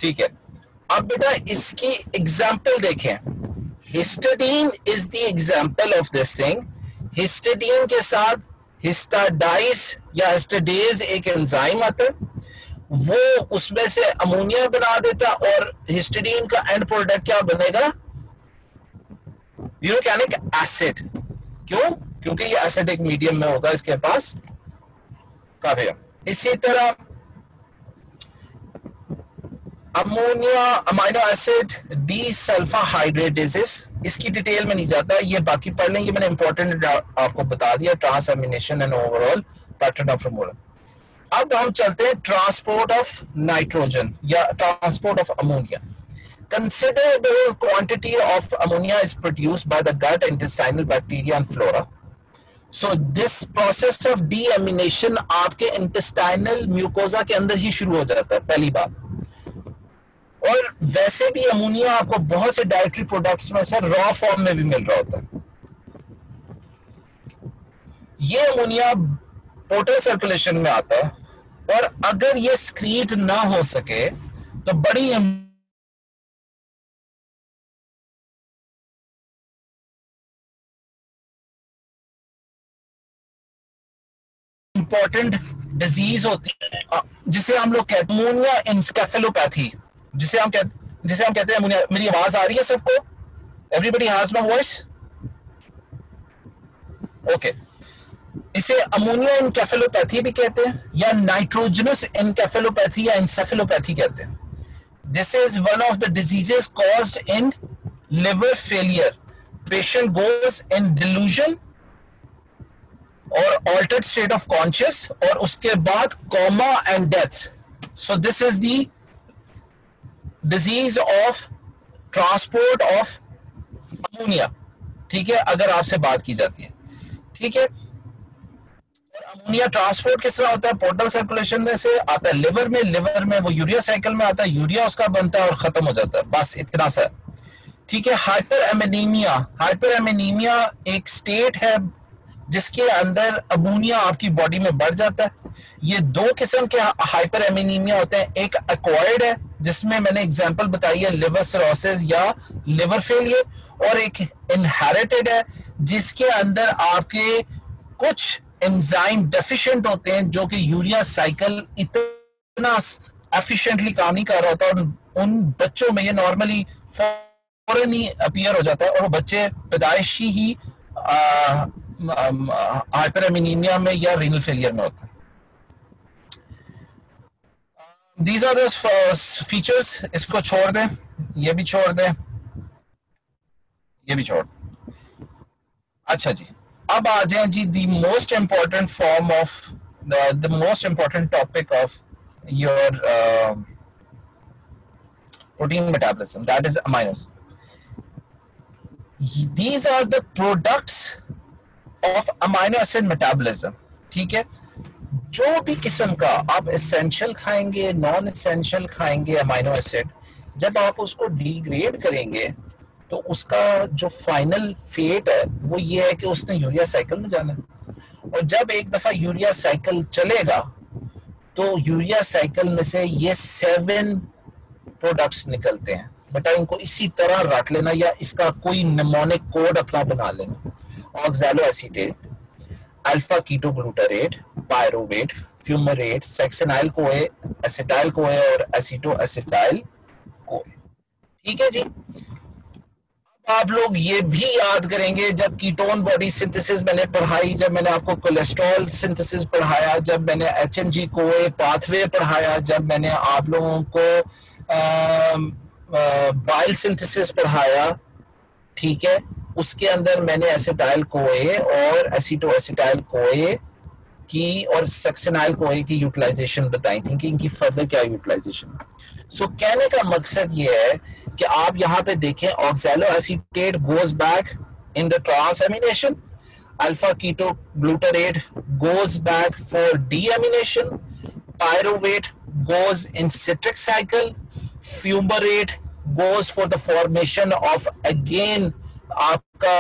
ठीक है। अब बेटा इसकी एग्जाम्पल देखें। हिस्टाडीन is the example of this thing. हिस्टाडीन के साथ हिस्टाडाइज या हिस्टाडेज एक एंजाइम आता है, वो उसमें से अमोनिया बना देता और हिस्टाडीन का एंड प्रोडक्ट क्या बनेगा? यूरोकैनिक एसिड। क्यों? क्योंकि ये एसिडिक मीडियम में होगा इसके पास काफी। इसी तरह अमोनिया अमाइनो एसिड डी सल्फाहाइड्रेटेसिस, इसकी डिटेल में नहीं जाता, ये बाकी पढ़ लें, ये मैंने इंपॉर्टेंट आपको बता दिया, transamination and overall pattern of removal. अब हम चलते हैं ट्रांसपोर्ट ऑफ नाइट्रोजन या transport of ammonia. Considerable quantity of ammonia is produced by the gut, intestinal bacteria and flora. So this process of deamination आपके intestinal mucosa के अंदर ही शुरू हो जाता है पहली बात। और वैसे भी अमोनिया आपको बहुत से डाइटरी प्रोडक्ट्स में से रॉ फॉर्म में भी मिल रहा होता है। ये अमोनिया पोर्टल सर्कुलेशन में आता है और अगर ये स्क्रीट ना हो सके तो बड़ी इंपॉर्टेंट डिजीज होती है जिसे हम लोग कहते हैं अमोनिया एन्सेफेलोपैथी, जिसे हम कहते हैं अमोनिया। मेरी आवाज आ रही है सबको? Everybody has my voice? Okay. इसे अमोनिया एन्सेफेलोपैथी भी कहते हैं या नाइट्रोजनस एन्सेफेलोपैथी या एन्सेफेलोपैथी कहते हैं। This is one of the diseases caused in liver failure. Patient goes in delusion और ऑल्टर्ड स्टेट ऑफ कॉन्शियस और उसके बाद coma and death. So this is the disease of transport of ammonia. ठीक है, अगर आपसे बात की जाती है। ठीक है, और अमोनिया ट्रांसपोर्ट किस तरह होता है? पोर्टल सर्कुलेशन में से आता है लिवर में, लिवर में वो यूरिया साइकिल में आता है, यूरिया उसका बनता है और खत्म हो जाता है, बस इतना सा। ठीक है। हाइपर एमिनीमिया, हाइपर एमिनीमिया एक स्टेट है जिसके अंदर अमोनिया आपकी बॉडी में बढ़ जाता है। ये दो किस्म के हाइपर एमिनीमिया होते हैं, एक एक्वायर्ड है जिसमें मैंने एग्जांपल बताई है लिवर सिरोसिस या लिवर फेलियर, और एक इनहेरिटेड है जिसके अंदर आपके कुछ एंजाइम डेफिशिएंट होते हैं जो कि यूरिया साइकिल इतना एफिशिएंटली काम नहीं कर रहा होता, और उन बच्चों में ये नॉर्मली फौरन ही अपीयर हो जाता है, और वो बच्चे पैदाइशी ही हाइपरएमिनीमिया में या रीनल फेलियर में होते हैं. These are the features. इसको छोड़ दें, ये भी छोड़ दें, ये भी छोड़. अच्छा जी, अब आ जाए जी the most important form of the most important topic of your protein metabolism, that is aminos. These are the products of amino acid metabolism. ठीक है, जो भी किस्म का आप एसेंशियल खाएंगे, नॉन एसेंशियल खाएंगे अमाइनो एसिड, जब आप उसको डिग्रेड करेंगे तो उसका जो फाइनल फेट है वो ये है कि उसने यूरिया साइकिल में जाना है. और जब एक दफा यूरिया साइकिल चलेगा तो यूरिया साइकिल में से ये 7 प्रोडक्ट्स निकलते हैं. बेटा इनको इसी तरह रट लेना या इसका कोई निमोनिक कोड अपना बना लेना. Oxalo acetate, alpha ketoglutarate, pyruvate, fumarate, succinyl कोए, एसिटाइल कोए और एसीटो एसिटाइल कोए. ठीक है जी. आप लोग ये भी याद करेंगे जब कीटोन बॉडी सिंथेसिस मैंने पढ़ाई, जब मैंने आपको कोलेस्ट्रॉल सिंथेसिस पढ़ाया, जब मैंने एचएमजी कोए पाथवे पढ़ाया, जब मैंने आप लोगों को बाइल सिंथेसिस पढ़ाया. ठीक है, उसके अंदर मैंने एसिटाइल कोए और एसीटो एसिटाइल कोए की और सक्सिनाइल कोए की यूटिलाइजेशन बताई थी कि इनकी फर्दर क्या यूटिलाइजेशन. सो कहने का मकसद ये है कि आप यहाँ पे देखें, oxaloacetate goes back in the transamination, alpha keto glutarate goes back for deamination, pyruvate goes in citric cycle, fumarate goes for the formation of again आपका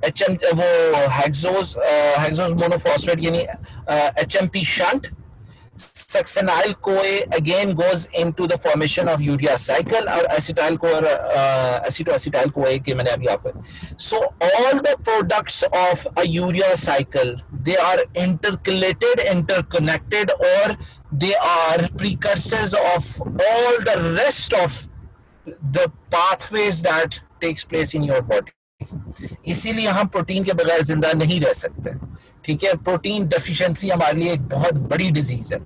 एचएम वो हेक्सोज मोनोफॉस्फेट यानी HMP shunt. Succinyl CoA again goes into the formation of urea cycle, और acetyl को acetoacetyl CoA के मैंने अभी आपको. So all the products of a urea cycle they are intercalated, interconnected, और they are precursors of all the rest of the pathways that takes place in your body. इसीलिए हम protein के बगैर जिंदा नहीं रह सकते. ठीक है, प्रोटीन डेफिशिएंसी हमारे लिए एक बहुत बड़ी डिजीज है.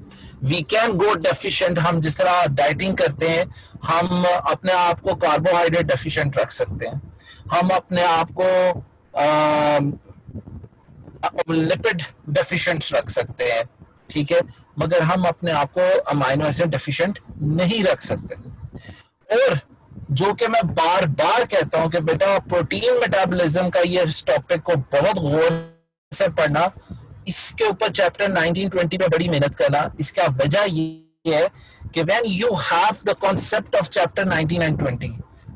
We can go deficient. हम जिस तरह डाइटिंग करते हैं, हम अपने आप को कार्बोहाइड्रेट डेफिशिएंट रख सकते हैं, हम अपने आप को लिपिड डेफिशिएंट रख सकते हैं. ठीक है, मगर हम अपने आप को अमाइनो एसिड डेफिशिएंट नहीं रख सकते. और जो कि मैं बार बार कहता हूं कि बेटा प्रोटीन मेटाबॉलिज्म का ये टॉपिक को बहुत गौर से पढ़ना, इसके ऊपर चैप्टर 19-20 पे बड़ी मेहनत करना. इसका वजह ये है कि when you have the concept of chapter 19 and 20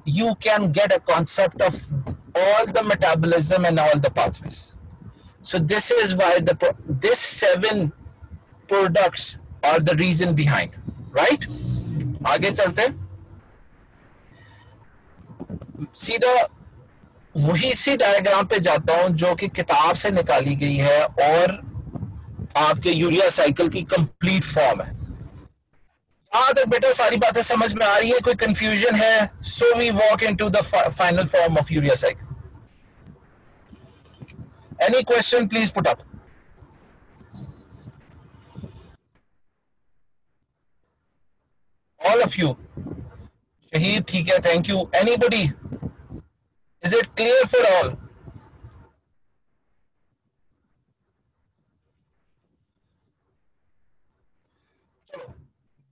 you can get a concept of all the metabolism and all the pathways. So this is why this 7 products are the reason behind, right? आगे चलते हैं. सीधा वही C diagram पे जाता हूं जो कि किताब से निकाली गई है और आपके यूरिया साइकिल की कंप्लीट फॉर्म है. यहां तक बेटा सारी बातें समझ में आ रही है? कोई कंफ्यूजन है? So we walk into the final form of urea cycle. Any question please put up. All of you. Shaheed, ठीक है, thank you. Anybody? Is it clear for all?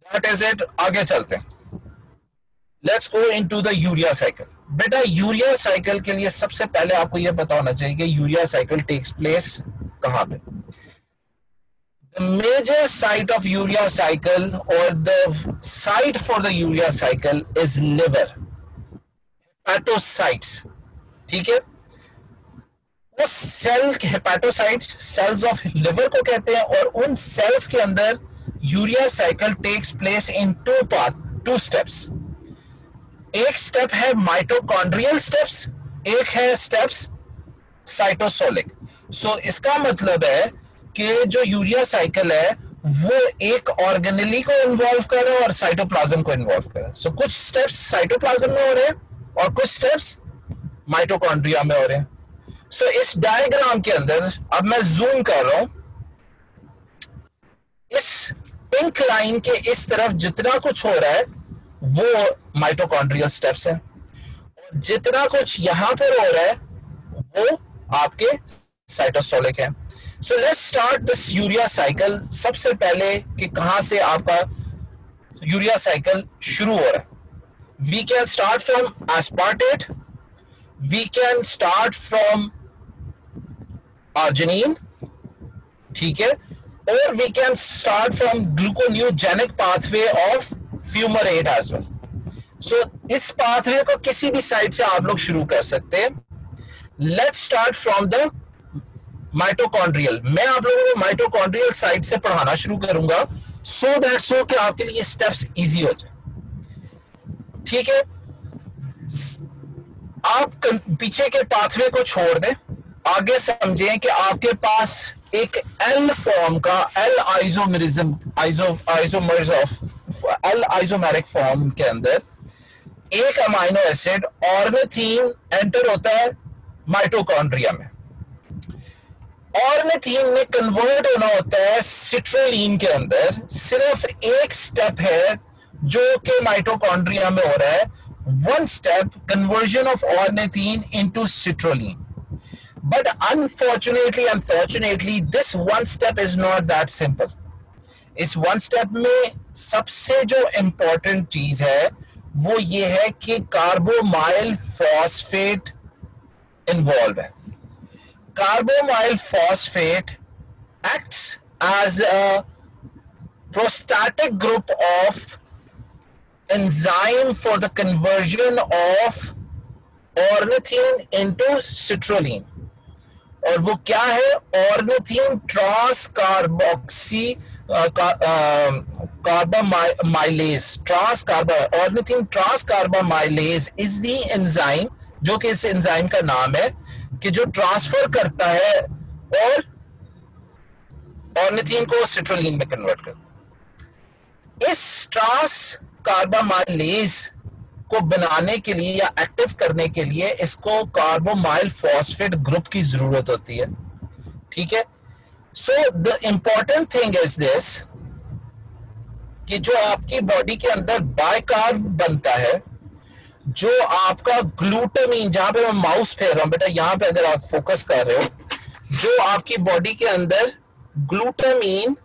That is it. आगे चलते हैं. Let's go into the urea cycle. बेटा urea cycle के लिए सबसे पहले आपको यह पता होना चाहिए कि यूरिया साइकिल टेक्स प्लेस कहां पे. The major site of urea cycle or the site for the urea cycle is liver, hepatocytes. ठीक है, वो cell hepatocyte cells of liver को कहते हैं, और उन सेल्स के अंदर urea cycle takes place in two steps. एक स्टेप है माइटोकॉन्ड्रियल स्टेप्स, एक है स्टेप्स साइटोसोलिक. सो इसका मतलब है कि जो यूरिया साइकिल है वो एक ऑर्गेनेली को इन्वॉल्व कर रहा है और साइटोप्लाज्म को इन्वॉल्व कर रहा है. सो कुछ स्टेप्स साइटोप्लाज्म में हो रहे हैं और कुछ स्टेप्स माइटोकॉन्ड्रिया में हो रहे हैं. सो इस डायग्राम के अंदर अब मैं जूम कर रहा हूं, इस पिंक लाइन के इस तरफ जितना कुछ हो रहा है वो माइटोकॉन्ड्रियल स्टेप्स हैं, जितना कुछ यहां पर हो रहा है वो आपके साइटोसोलिक है. So let's start this urea cycle. सबसे पहले कि कहां से आपका यूरिया साइकिल शुरू हो रहा है. We can start from aspartate, we can start from arginine, ठीक है, और we can start from gluconeogenic pathway of fumarate as well. So इस पाथवे को किसी भी साइड से आप लोग शुरू कर सकते हैं. Let's start from the mitochondrial. मैं आप लोगों को माइटोकॉन्ड्रियल साइड से पढ़ाना शुरू करूंगा सो कि आपके लिए स्टेप्स इजी हो जाए. ठीक है, आप पीछे के पाथवे को छोड़ दें, आगे समझें कि आपके पास एक एल फॉर्म का L isomers of L isomeric form के अंदर एक अमाइनो एसिड ऑर्निथीन एंटर होता है माइटोकॉन्ड्रिया में. ऑर्निथीन में कन्वर्ट होना होता है सिट्रोलिन के अंदर. सिर्फ एक स्टेप है जो कि माइटोकॉन्ड्रिया में हो रहा है, one step, conversion of ornithine into citrulline. But unfortunately this one step is not that simple. इस वन स्टेप में सबसे जो इंपॉर्टेंट चीज है वो ये है कि कार्बोमाइल फॉस्फेट इन्वॉल्व है. Carbomyl phosphate acts as a prostatic group of enzyme for the conversion of ornithine into citrulline. और वो क्या है? Ornithine transcarboxy carbamylase. Ornithine transcarbamylase is the enzyme, जो कि इस एंजाइम का नाम है कि जो ट्रांसफर करता है और ऑर्निथीन को सिट्रोलिन में कन्वर्ट करता है. इस ट्रांस कार्बामाइलेज को बनाने के लिए या एक्टिव करने के लिए इसको कार्बोमाइल फॉस्फेट ग्रुप की जरूरत होती है. ठीक है, so the important thing is this कि जो आपकी बॉडी के अंदर बाइकार्ब बनता है, जो आपका ग्लूटामीन, जहां पे मैं माउस फेर रहा हूं बेटा, यहां पे अगर आप फोकस कर रहे हो, जो आपकी बॉडी के अंदर ग्लूटामीन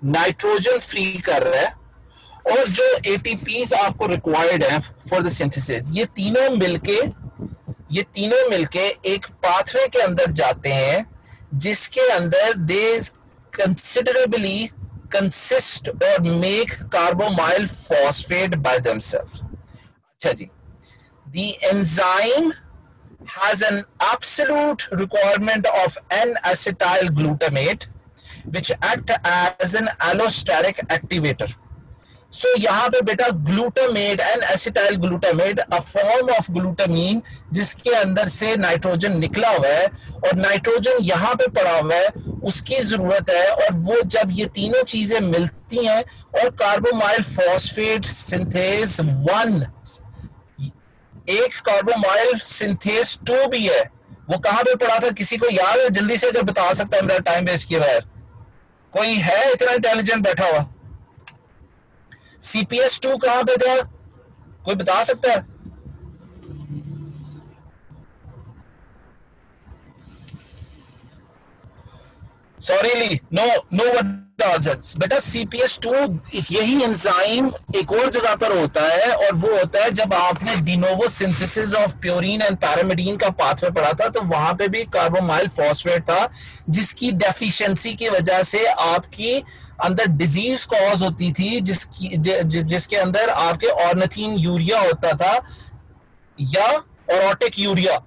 नाइट्रोजन फ्री कर रहा है और जो एटीपीज आपको रिक्वायर्ड है फॉर द सिंथेसिस, ये तीनों मिलके एक पाथवे के अंदर जाते हैं जिसके अंदर दे कंसिडरेबली कंसिस्ट और make carbamoyl phosphate by themselves. अच्छा जी, the enzyme has an absolute requirement of N-acetyl glutamate which act as an allosteric activator. So यहाँ पे बेटा glutamate, N-acetyl glutamate, a form of glutamine जिसके अंदर से nitrogen निकला हुआ है और नाइट्रोजन यहाँ पे पड़ा हुआ है, उसकी जरूरत है. और वो जब ये तीनों चीजें मिलती हैं और कार्बोमाइल फॉस्फेट सिंथेज 1, एक कार्बोमाइल सिंथेज 2 भी है, वो कहां पे पड़ा था? किसी को याद है? जल्दी से अगर बता सकता है, मेरा टाइम वेस्ट किया है. कोई है इतना इंटेलिजेंट बैठा हुआ? CPS 2 कहां पे था? कोई बता सकता है? सॉरी ली, नो बेटा CPS 2 यही एंजाइम एक और जगह पर होता है और वो होता है जब आपने de novo synthesis of purine and pyrimidine का पाथवे पढ़ा था, तो वहां पे भी कार्बोमाइल फॉस्फेट था जिसकी डेफिशिएंसी की वजह से आपकी अंदर डिजीज कॉज होती थी, जिसके अंदर आपके ऑर्निथीन यूरिया होता था या orotic urea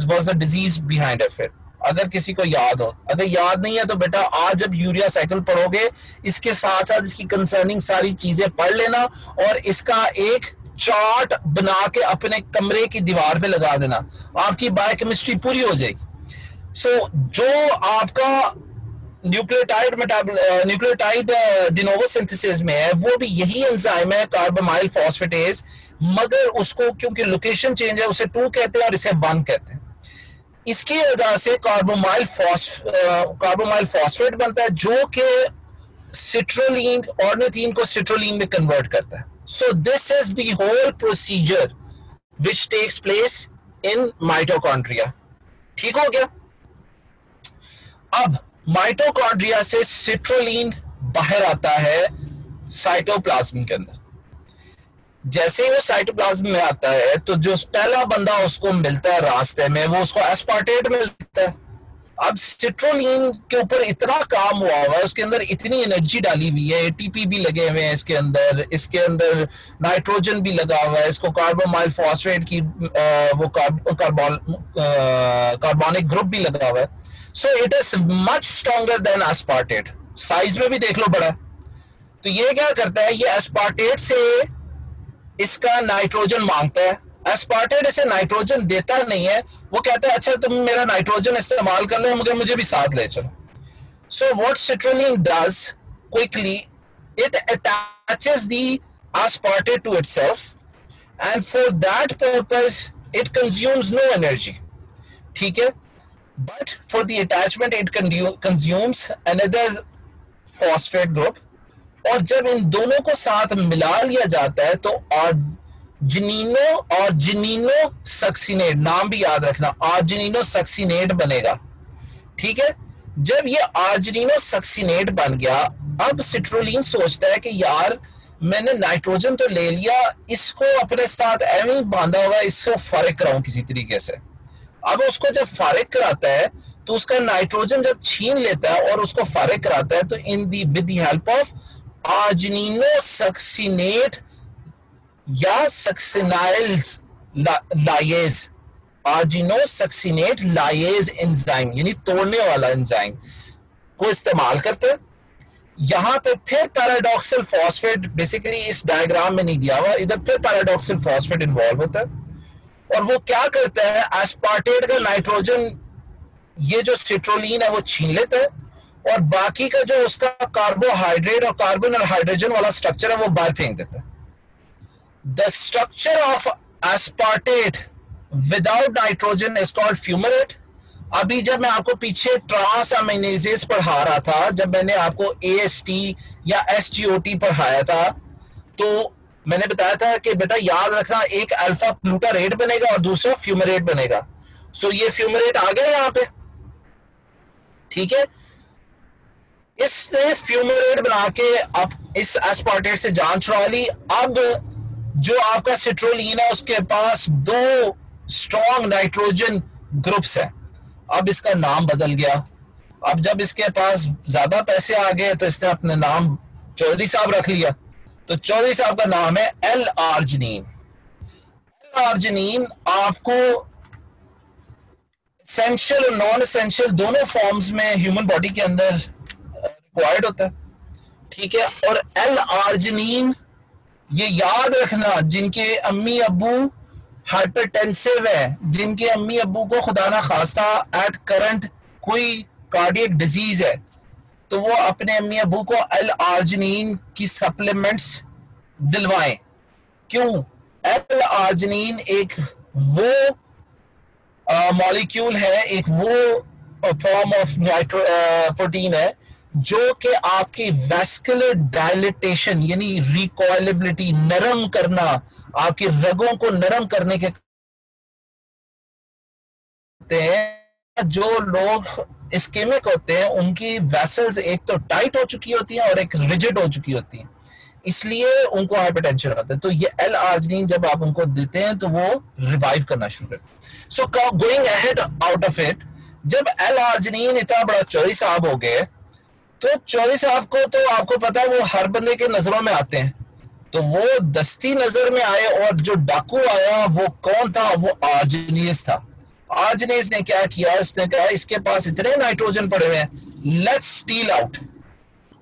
was the disease behind it. अगर किसी को याद हो, अगर याद नहीं है तो बेटा आज जब यूरिया साइकिल पढ़ोगे इसके साथ साथ इसकी कंसर्निंग सारी चीजें पढ़ लेना और इसका एक चार्ट बना के अपने कमरे की दीवार पे लगा देना, आपकी बायोकेमिस्ट्री पूरी हो जाएगी. सो जो आपका न्यूक्लियोटाइड डिनोवो सिंथेसिस में है, वो भी यही एंजाइम है कार्बोमाइल फॉस्फेटेज, मगर उसको क्योंकि लोकेशन चेंज है उसे 2 कहते हैं और इसे 1 कहते हैं। इसकी वजह से कार्बोमाइल फॉस्फेट बनता है जो कि सिट्रोलिन, ऑर्निथीन को सिट्रोलिन में कन्वर्ट करता है। So this is the whole procedure which takes place in mitochondria. ठीक हो गया। अब माइटोकॉन्ड्रिया से सिट्रोलिन बाहर आता है साइटोप्लाज्म के अंदर। जैसे ही वो साइटोप्लाज्म में आता है तो जो पहला बंदा उसको मिलता है रास्ते में, वो उसको एस्पार्टेट मिलता है। अब सिट्रोलिन के ऊपर इतना काम हुआ हुआ है, उसके अंदर इतनी एनर्जी डाली हुई है, एटीपी भी लगे हुए हैं इसके अंदर नाइट्रोजन भी लगा हुआ है, इसको कार्बोमाइल फॉस्फेट की वो कार्बोनिक ग्रुप भी लगा हुआ है। So it is much stronger than aspartate. Size में भी देख लो बड़ा। तो ये क्या करता है, ये एस्पार्टेट से इसका नाइट्रोजन मांगता है, एस्पार्टेट इसे नाइट्रोजन देता नहीं है, वो कहता है अच्छा तुम मेरा नाइट्रोजन इस्तेमाल कर लो, मगर मुझे भी साथ ले चलो। So what citrulline does quickly, it attaches the aspartate to itself, and for that purpose it consumes no energy. ठीक है, but for the attachment it consumes another phosphate group, और जब इन दोनों को साथ मिला लिया जाता है तो आर्जिनिनो सक्सिनेट, नाम भी याद रखना, आर्जिनिनो सक्सिनेट बनेगा। ठीक है, जब ये आर्जिनिनो सक्सिनेट बन गया, अब सिट्रोलिन सोचता है कि यार मैंने नाइट्रोजन तो ले लिया, इसको अपने साथ एवं बांधा हुआ, इसको फारिग कराऊं किसी तरीके से। अब उसको जब फारिग कराता है तो उसका नाइट्रोजन जब छीन लेता है और उसको फारिग कराता है तो with the help of argininosuccinate या succinyls lyase, argininosuccinate lyase enzyme यानी तोड़ने वाला एंजाइम को इस्तेमाल करते हैं। यहां पे फिर पैराडॉक्सल फॉस्फेट, बेसिकली इस डायग्राम में नहीं दिया हुआ, इधर फिर पैराडॉक्सल फॉस्फेट इन्वॉल्व होता है, और वो क्या करता है, एस्पार्टेट का नाइट्रोजन ये जो सिट्रोलिन है वो छीन लेता है, और बाकी का जो उसका कार्बोहाइड्रेट और कार्बन और हाइड्रोजन वाला स्ट्रक्चर है वो बाहर फेंक देता है। The structure of aspartate without nitrogen is called fumarate. अभी जब मैं आपको पीछे ट्रांस अमीनेजेस पढ़ा रहा था, जब मैंने आपको एएसटी या एसजीओटी पढ़ाया था, तो मैंने बताया था कि बेटा याद रखना, एक अल्फा ग्लूटारेट बनेगा और दूसरा फ्यूमरेट बनेगा। सो ये फ्यूमरेट आ गया यहां पे। ठीक है, इसने फ्यूमरेट बना के अब इस एस्पार्टेट से जान छुड़ा ली। अब जो आपका सिट्रोलिन है उसके पास 2 स्ट्रॉन्ग नाइट्रोजन ग्रुप्स है। अब इसका नाम बदल गया। अब जब इसके पास ज्यादा पैसे आ गए तो इसने अपने नाम चौधरी साहब रख लिया। तो चौधरी साहब का नाम है एल आर्जिनिन। एल आर्जिनिन आपको एसेंशियल और नॉन एसेंशियल दोनों फॉर्म्स में ह्यूमन बॉडी के अंदर रिक्वायर्ड होता है। ठीक है, और एल आर्जिनिन ये याद रखना, जिनके अम्मी अब्बू हाइपरटेंसिव है, जिनके अम्मी अब्बू को खुदा ना खास्ता एट करंट कोई कार्डियक डिजीज है, तो वो अपने अम्मी अब्बू को एल आर्जिनिन की सप्लीमेंट्स दिलवाएं। क्यों? एल आर्जिनिन एक वो मॉलिक्यूल है, एक वो फॉर्म ऑफ प्रोटीन है जो कि आपकी वैस्कुलर डायलिटेशन यानी रिकॉइलेबिलिटी, नरम करना, आपकी रगों को नरम करने के हैं। जो लोग इस्केमिक होते हैं उनकी वेसल्स एक तो टाइट हो चुकी होती हैं और एक रिजिड हो चुकी होती हैं, इसलिए उनको हाइपरटेंशन होता है। तो ये एल आर्जिनिन जब आप उनको देते हैं तो वो रिवाइव करना शुरू करते हैं। So going ahead out of it, जब एल आर्जिनिन इतना बड़ा चौधरी साहब हो गए तो चौधरी साहब को तो आपको पता है वो हर बंदे के नजरों में आते हैं, तो वो दस्ती नजर में आए, और जो डाकू आया वो कौन था? वो आर्जिनियस था। आर्जिनियस ने क्या किया, इसने कहा इसके पास इतने नाइट्रोजन पड़े हुए हैं, लेट्स स्टील आउट।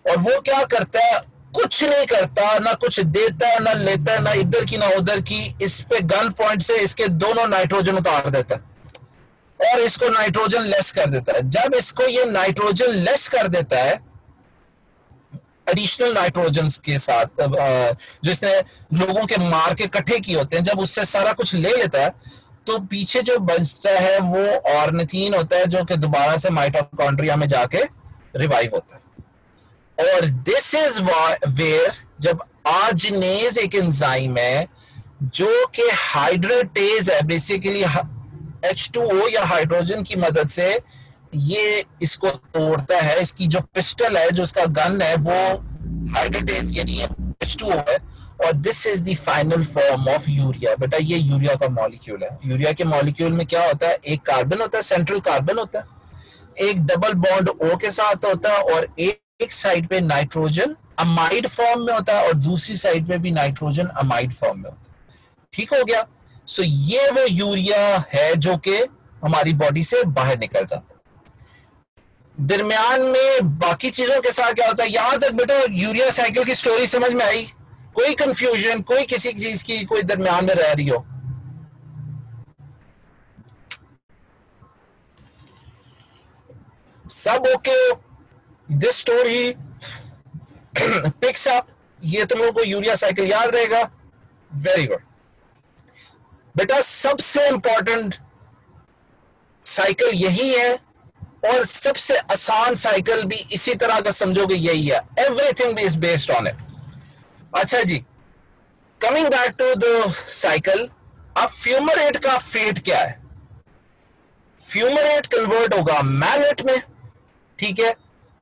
और वो क्या करता है? कुछ नहीं करता, ना कुछ देता ना लेता, ना इधर की ना उधर की, इस पे गन पॉइंट से इसके दोनों नाइट्रोजन उतार देता है। और इसको नाइट्रोजन लेस कर देता है। जब इसको ये नाइट्रोजन लेस कर देता है एडिशनल नाइट्रोजन के साथ, जिसने लोगों के मार के इकट्ठे किए होते हैं, जब उससे सारा कुछ ले लेता है तो पीछे जो बचता है वो ऑर्निथीन होता है, जो कि दोबारा से माइटोकॉन्ड्रिया में जाके रिवाइव होता है। और दिस इज वेयर जब आर्जिनेज एक एंजाइम है जो कि हाइड्रेटेज है, बेसिकली H2O या हाइड्रोजन की मदद से ये इसको तोड़ता है। इसकी जो पिस्टल है, जो इसका गन है, वो हाइड्रेटेज यानी H2O है। और this is the final form of urea. बेटा ये यूरिया का मॉलिक्यूल है। यूरिया के मॉलिक्यूल में क्या होता है, एक कार्बन होता है, सेंट्रल कार्बन होता है, एक डबल बॉन्ड O के साथ होता है, और एक साइड पे नाइट्रोजन अमाइड फॉर्म में होता है और दूसरी साइड पे भी नाइट्रोजन अमाइड फॉर्म में होता है। ठीक हो गया। सो ये वो यूरिया है जो कि हमारी बॉडी से बाहर निकल जाता है। दरमियान में बाकी चीजों के साथ क्या होता है, यहां तक बेटा यूरिया साइकिल की स्टोरी समझ में आई? कोई कंफ्यूजन, कोई किसी चीज की कोई दरमियान में रह रही हो? सब okay? This story picks up. ये तुम लोगों को यूरिया साइकिल याद रहेगा? वेरी गुड बेटा। सबसे इंपॉर्टेंट साइकिल यही है और सबसे आसान साइकिल भी इसी तरह का समझोगे यही है। Everything is based on it. अच्छा जी, coming back to the cycle. अब फ्यूमरेट का फेट क्या है? फ्यूमरेट कन्वर्ट होगा मैलेट में। ठीक है,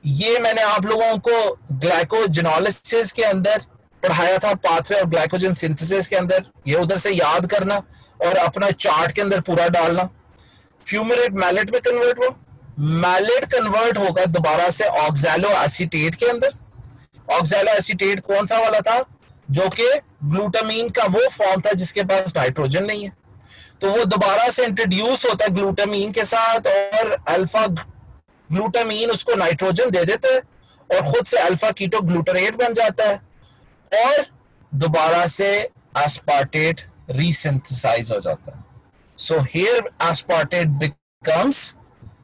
ये मैंने आप लोगों को ग्लाइकोजेनोलिसिस के अंदर पढ़ाया था, पाथवे और ग्लाइकोजन सिंथेसिस के अंदर। ये उधर से याद करना और अपना चार्ट के अंदर पूरा डालना। फ्यूमरेट मैलेट में कन्वर्ट हो, मैलेट कन्वर्ट होगा दोबारा से ऑक्सैलो एसीटेट के अंदर। ऑक्सैलो एसीटेट कौन सा वाला था? जो कि ग्लूटामीन का वो फॉर्म था जिसके पास नाइट्रोजन नहीं है, तो वो दोबारा से इंट्रोड्यूस होता है ग्लूटामीन के साथ, और अल्फा ग्लूटामीन उसको नाइट्रोजन दे देता है और खुद से अल्फा कीटो ग्लूटारेट बन जाता है, और दोबारा से एस्पार्टेट रीसिंथेसाइज हो जाता है। So here aspartate becomes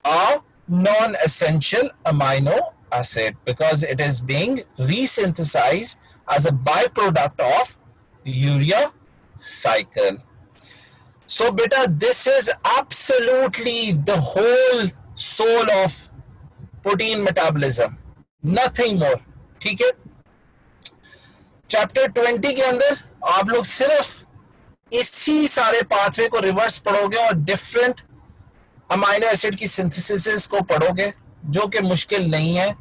a non-essential amino acid because it is being resynthesized as a byproduct of urea cycle. So beta, this is absolutely the whole soul of protein metabolism, nothing more. ठीक है, chapter 20 के अंदर आप लोग सिर्फ इसी सारे pathway को रिवर्स पढ़ोगे और डिफरेंट अमाइनो एसिड की सिंथेसिस को पढ़ोगे, जो कि मुश्किल नहीं है,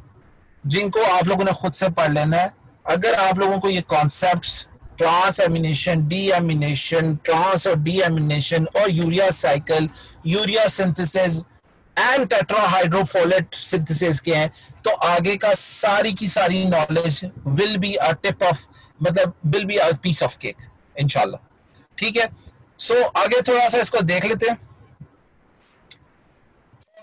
जिनको आप लोगों ने खुद से पढ़ लेना है। अगर आप लोगों को ये concepts transamination, deamination, trans और डी एमिनेशन और urea cycle, urea synthesis and tetrahydrofolate synthesis के हैं, तो आगे का सारी की सारी knowledge will be a tip of, मतलब will be a piece of cake इंशाल्लाह। ठीक है, सो आगे थोड़ा सा इसको देख लेते हैं।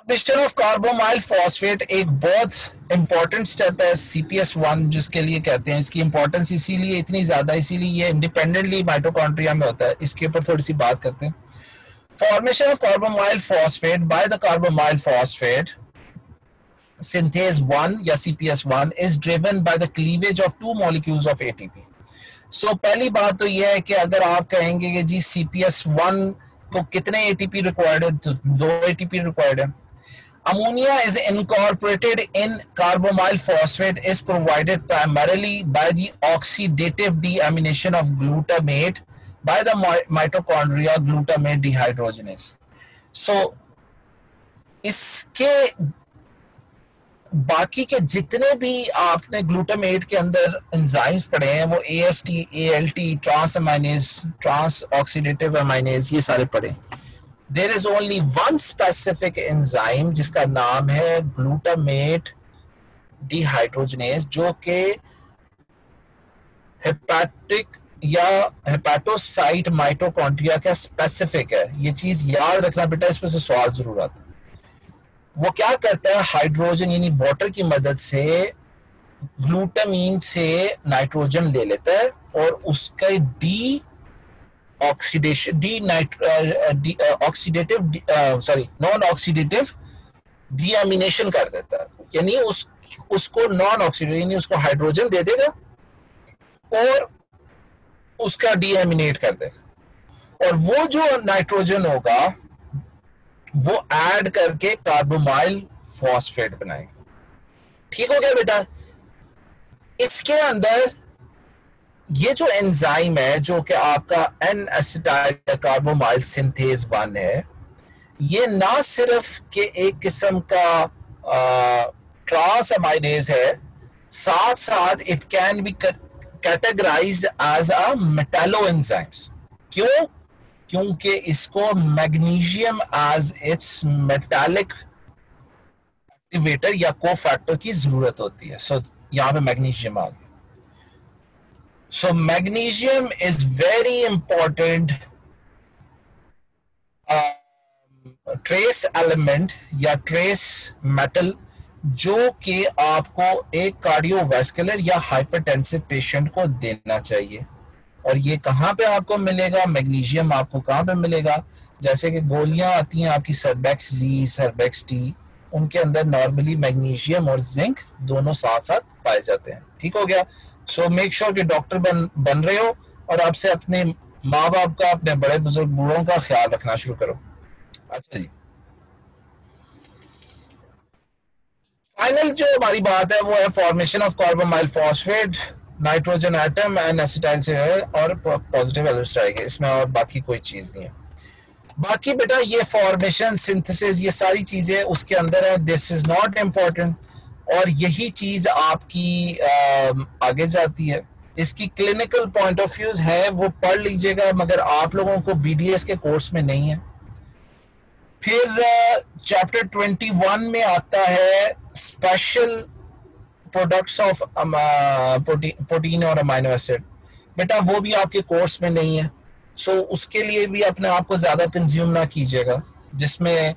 फॉर्मेशन ऑफ कार्बोमाइल फॉस्फेट एक बहुत इंपॉर्टेंट स्टेप है CPS1, जिसके लिए कहते हैं। इसकी इंपॉर्टेंस इसीलिए इतनी ज्यादा, इसीलिए ये इंडिपेंडेंटली माइटोकॉन्ड्रिया में होता है। इसके ऊपर थोड़ी सी बात करते हैं। Formation of carbamoyl phosphate by the carbamoyl phosphate synthase 1 या CPS1 is driven by the cleavage of two molecules of ATP. So पहली बात तो यह है कि अगर आप कहेंगे कि जी CPS1 को कितने ATP रिक्वायर्ड है, तो 2 ATP रिक्वायर्ड है। Ammonia is incorporated in carbamyl phosphate is provided primarily by the oxidative deamination of glutamate by the mitochondria glutamate dehydrogenase. So इसके बाकी के जितने भी आपने ग्लूटामेट के अंदर एंजाइम्स पढ़े हैं, वो AST, ALT, transaminase, trans oxidative aminase, ये सारे पढ़े। There is only one specific enzyme जिसका नाम है ग्लूटामेट डिहाइड्रोजनेज, जो कि हेपेटिक या हेपेटोसाइट माइटोकॉन्ड्रिया का स्पेसिफिक है। ये चीज याद रखना बेटा, इसमें से सवाल जरूर आता है। वो क्या करता है, हाइड्रोजन यानी वाटर की मदद से ग्लूटामीन से नाइट्रोजन ले लेता है और उसका D oxidation non oxidative deamination कर देता है, यानी उसको नॉन ऑक्सीडेटिव यानी उसको हाइड्रोजन दे देगा और उसका डीएमिनेट कर देगा, और वो जो नाइट्रोजन होगा वो ऐड करके कार्बोमाइल फॉस्फेट बनाएगा। ठीक हो गया बेटा। इसके अंदर ये जो एंजाइम है जो कि आपका एन एसिटाइल कार्बोमाइल सिंथेज 1 है, ये ना सिर्फ के एक किस्म का ट्रांस अमाइडेज है, साथ साथ it can be categorized as a metalloenzymes. क्यों? क्योंकि इसको magnesium as its metallic activator या कोफैक्टर की जरूरत होती है। सो यहां पे मैग्नीशियम आ गया। So magnesium is very important trace element या trace metal जो कि आपको एक कार्डियोवैस्कुलर या हाइपरटेंसिव पेशेंट को देना चाहिए। और ये कहाँ पे आपको मिलेगा? मैग्नीशियम आपको कहाँ पे मिलेगा? जैसे कि गोलियां आती हैं आपकी सर्बेक्स जी, सर्बेक्स टी, उनके अंदर नॉर्मली मैग्नीशियम और जिंक दोनों साथ साथ पाए जाते हैं। ठीक हो गया। सो मेक श्योर कि डॉक्टर बन रहे हो और आपसे अपने माँ बाप का, अपने बड़े बुजुर्ग बूढ़ों का ख्याल रखना शुरू करो। अच्छा जी, फाइनल जो हमारी बात है वो है formation of carbamoyl phosphate, nitrogen atom and acetyl से और पॉजिटिव एल्यूस्ट्राइड। इसमें और बाकी कोई चीज नहीं है। बाकी बेटा ये फॉर्मेशन, सिंथेसिस, ये सारी चीजें उसके अंदर है। दिस इज नॉट इम्पोर्टेंट, और यही चीज आपकी आगे जाती है। इसकी क्लिनिकल पॉइंट ऑफ व्यूज है वो पढ़ लीजिएगा, मगर आप लोगों को बीडीएस के कोर्स में नहीं है। फिर चैप्टर 21 में आता है स्पेशल प्रोडक्ट्स ऑफ प्रोटीन और अमाइनो एसिड। बेटा वो भी आपके कोर्स में नहीं है, सो उसके लिए भी अपने आप को ज्यादा कंज्यूम ना कीजिएगा, जिसमें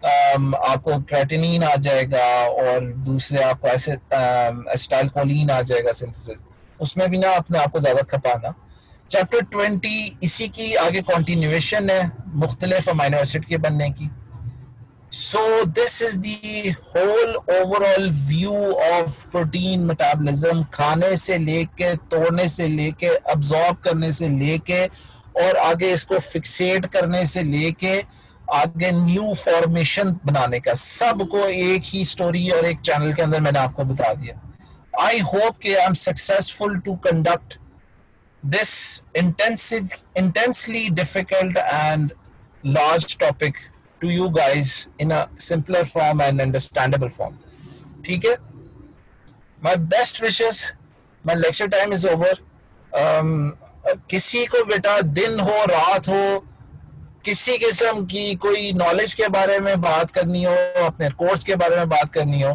आपको क्रेटिनिन आ जाएगा और दूसरे आपको एसिटाइल कोलिन आ जाएगा सिंथेसिस, उसमें भी ना अपने आप को ज्यादा खपाना। चैप्टर 20 इसी की आगे कंटिन्यूएशन है मुख्तलिफ अमाइनो एसिड के बनने की। So this is the whole overall view of protein metabolism, खाने से लेके, तोड़ने से लेके, अब्जॉर्ब करने से लेके और आगे इसको फिक्सेट करने से लेके आगे न्यू फॉर्मेशन बनाने का, सबको एक ही स्टोरी और एक चैनल के अंदर मैंने आपको बता दिया। आई होप कि I am successful to conduct this intensely difficult and large topic to you guys in a simpler form and understandable form. ठीक है? My best wishes. My lecture time is over. किसी को बेटा दिन हो रात हो, किसी किस्म की कोई नॉलेज के बारे में बात करनी हो, अपने कोर्स के बारे में बात करनी हो,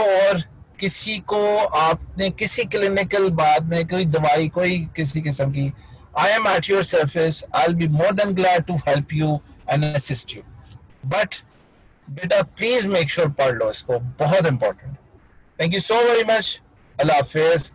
और किसी को आपने किसी क्लिनिकल बात में कोई दवाई, कोई किसी किस्म की, I am at your service. I will be more than glad to help you and assist you. But बेटा प्लीज मेक श्योर पढ़ लो इसको, बहुत important. Thank you so very much. अल्लाह हाफिज।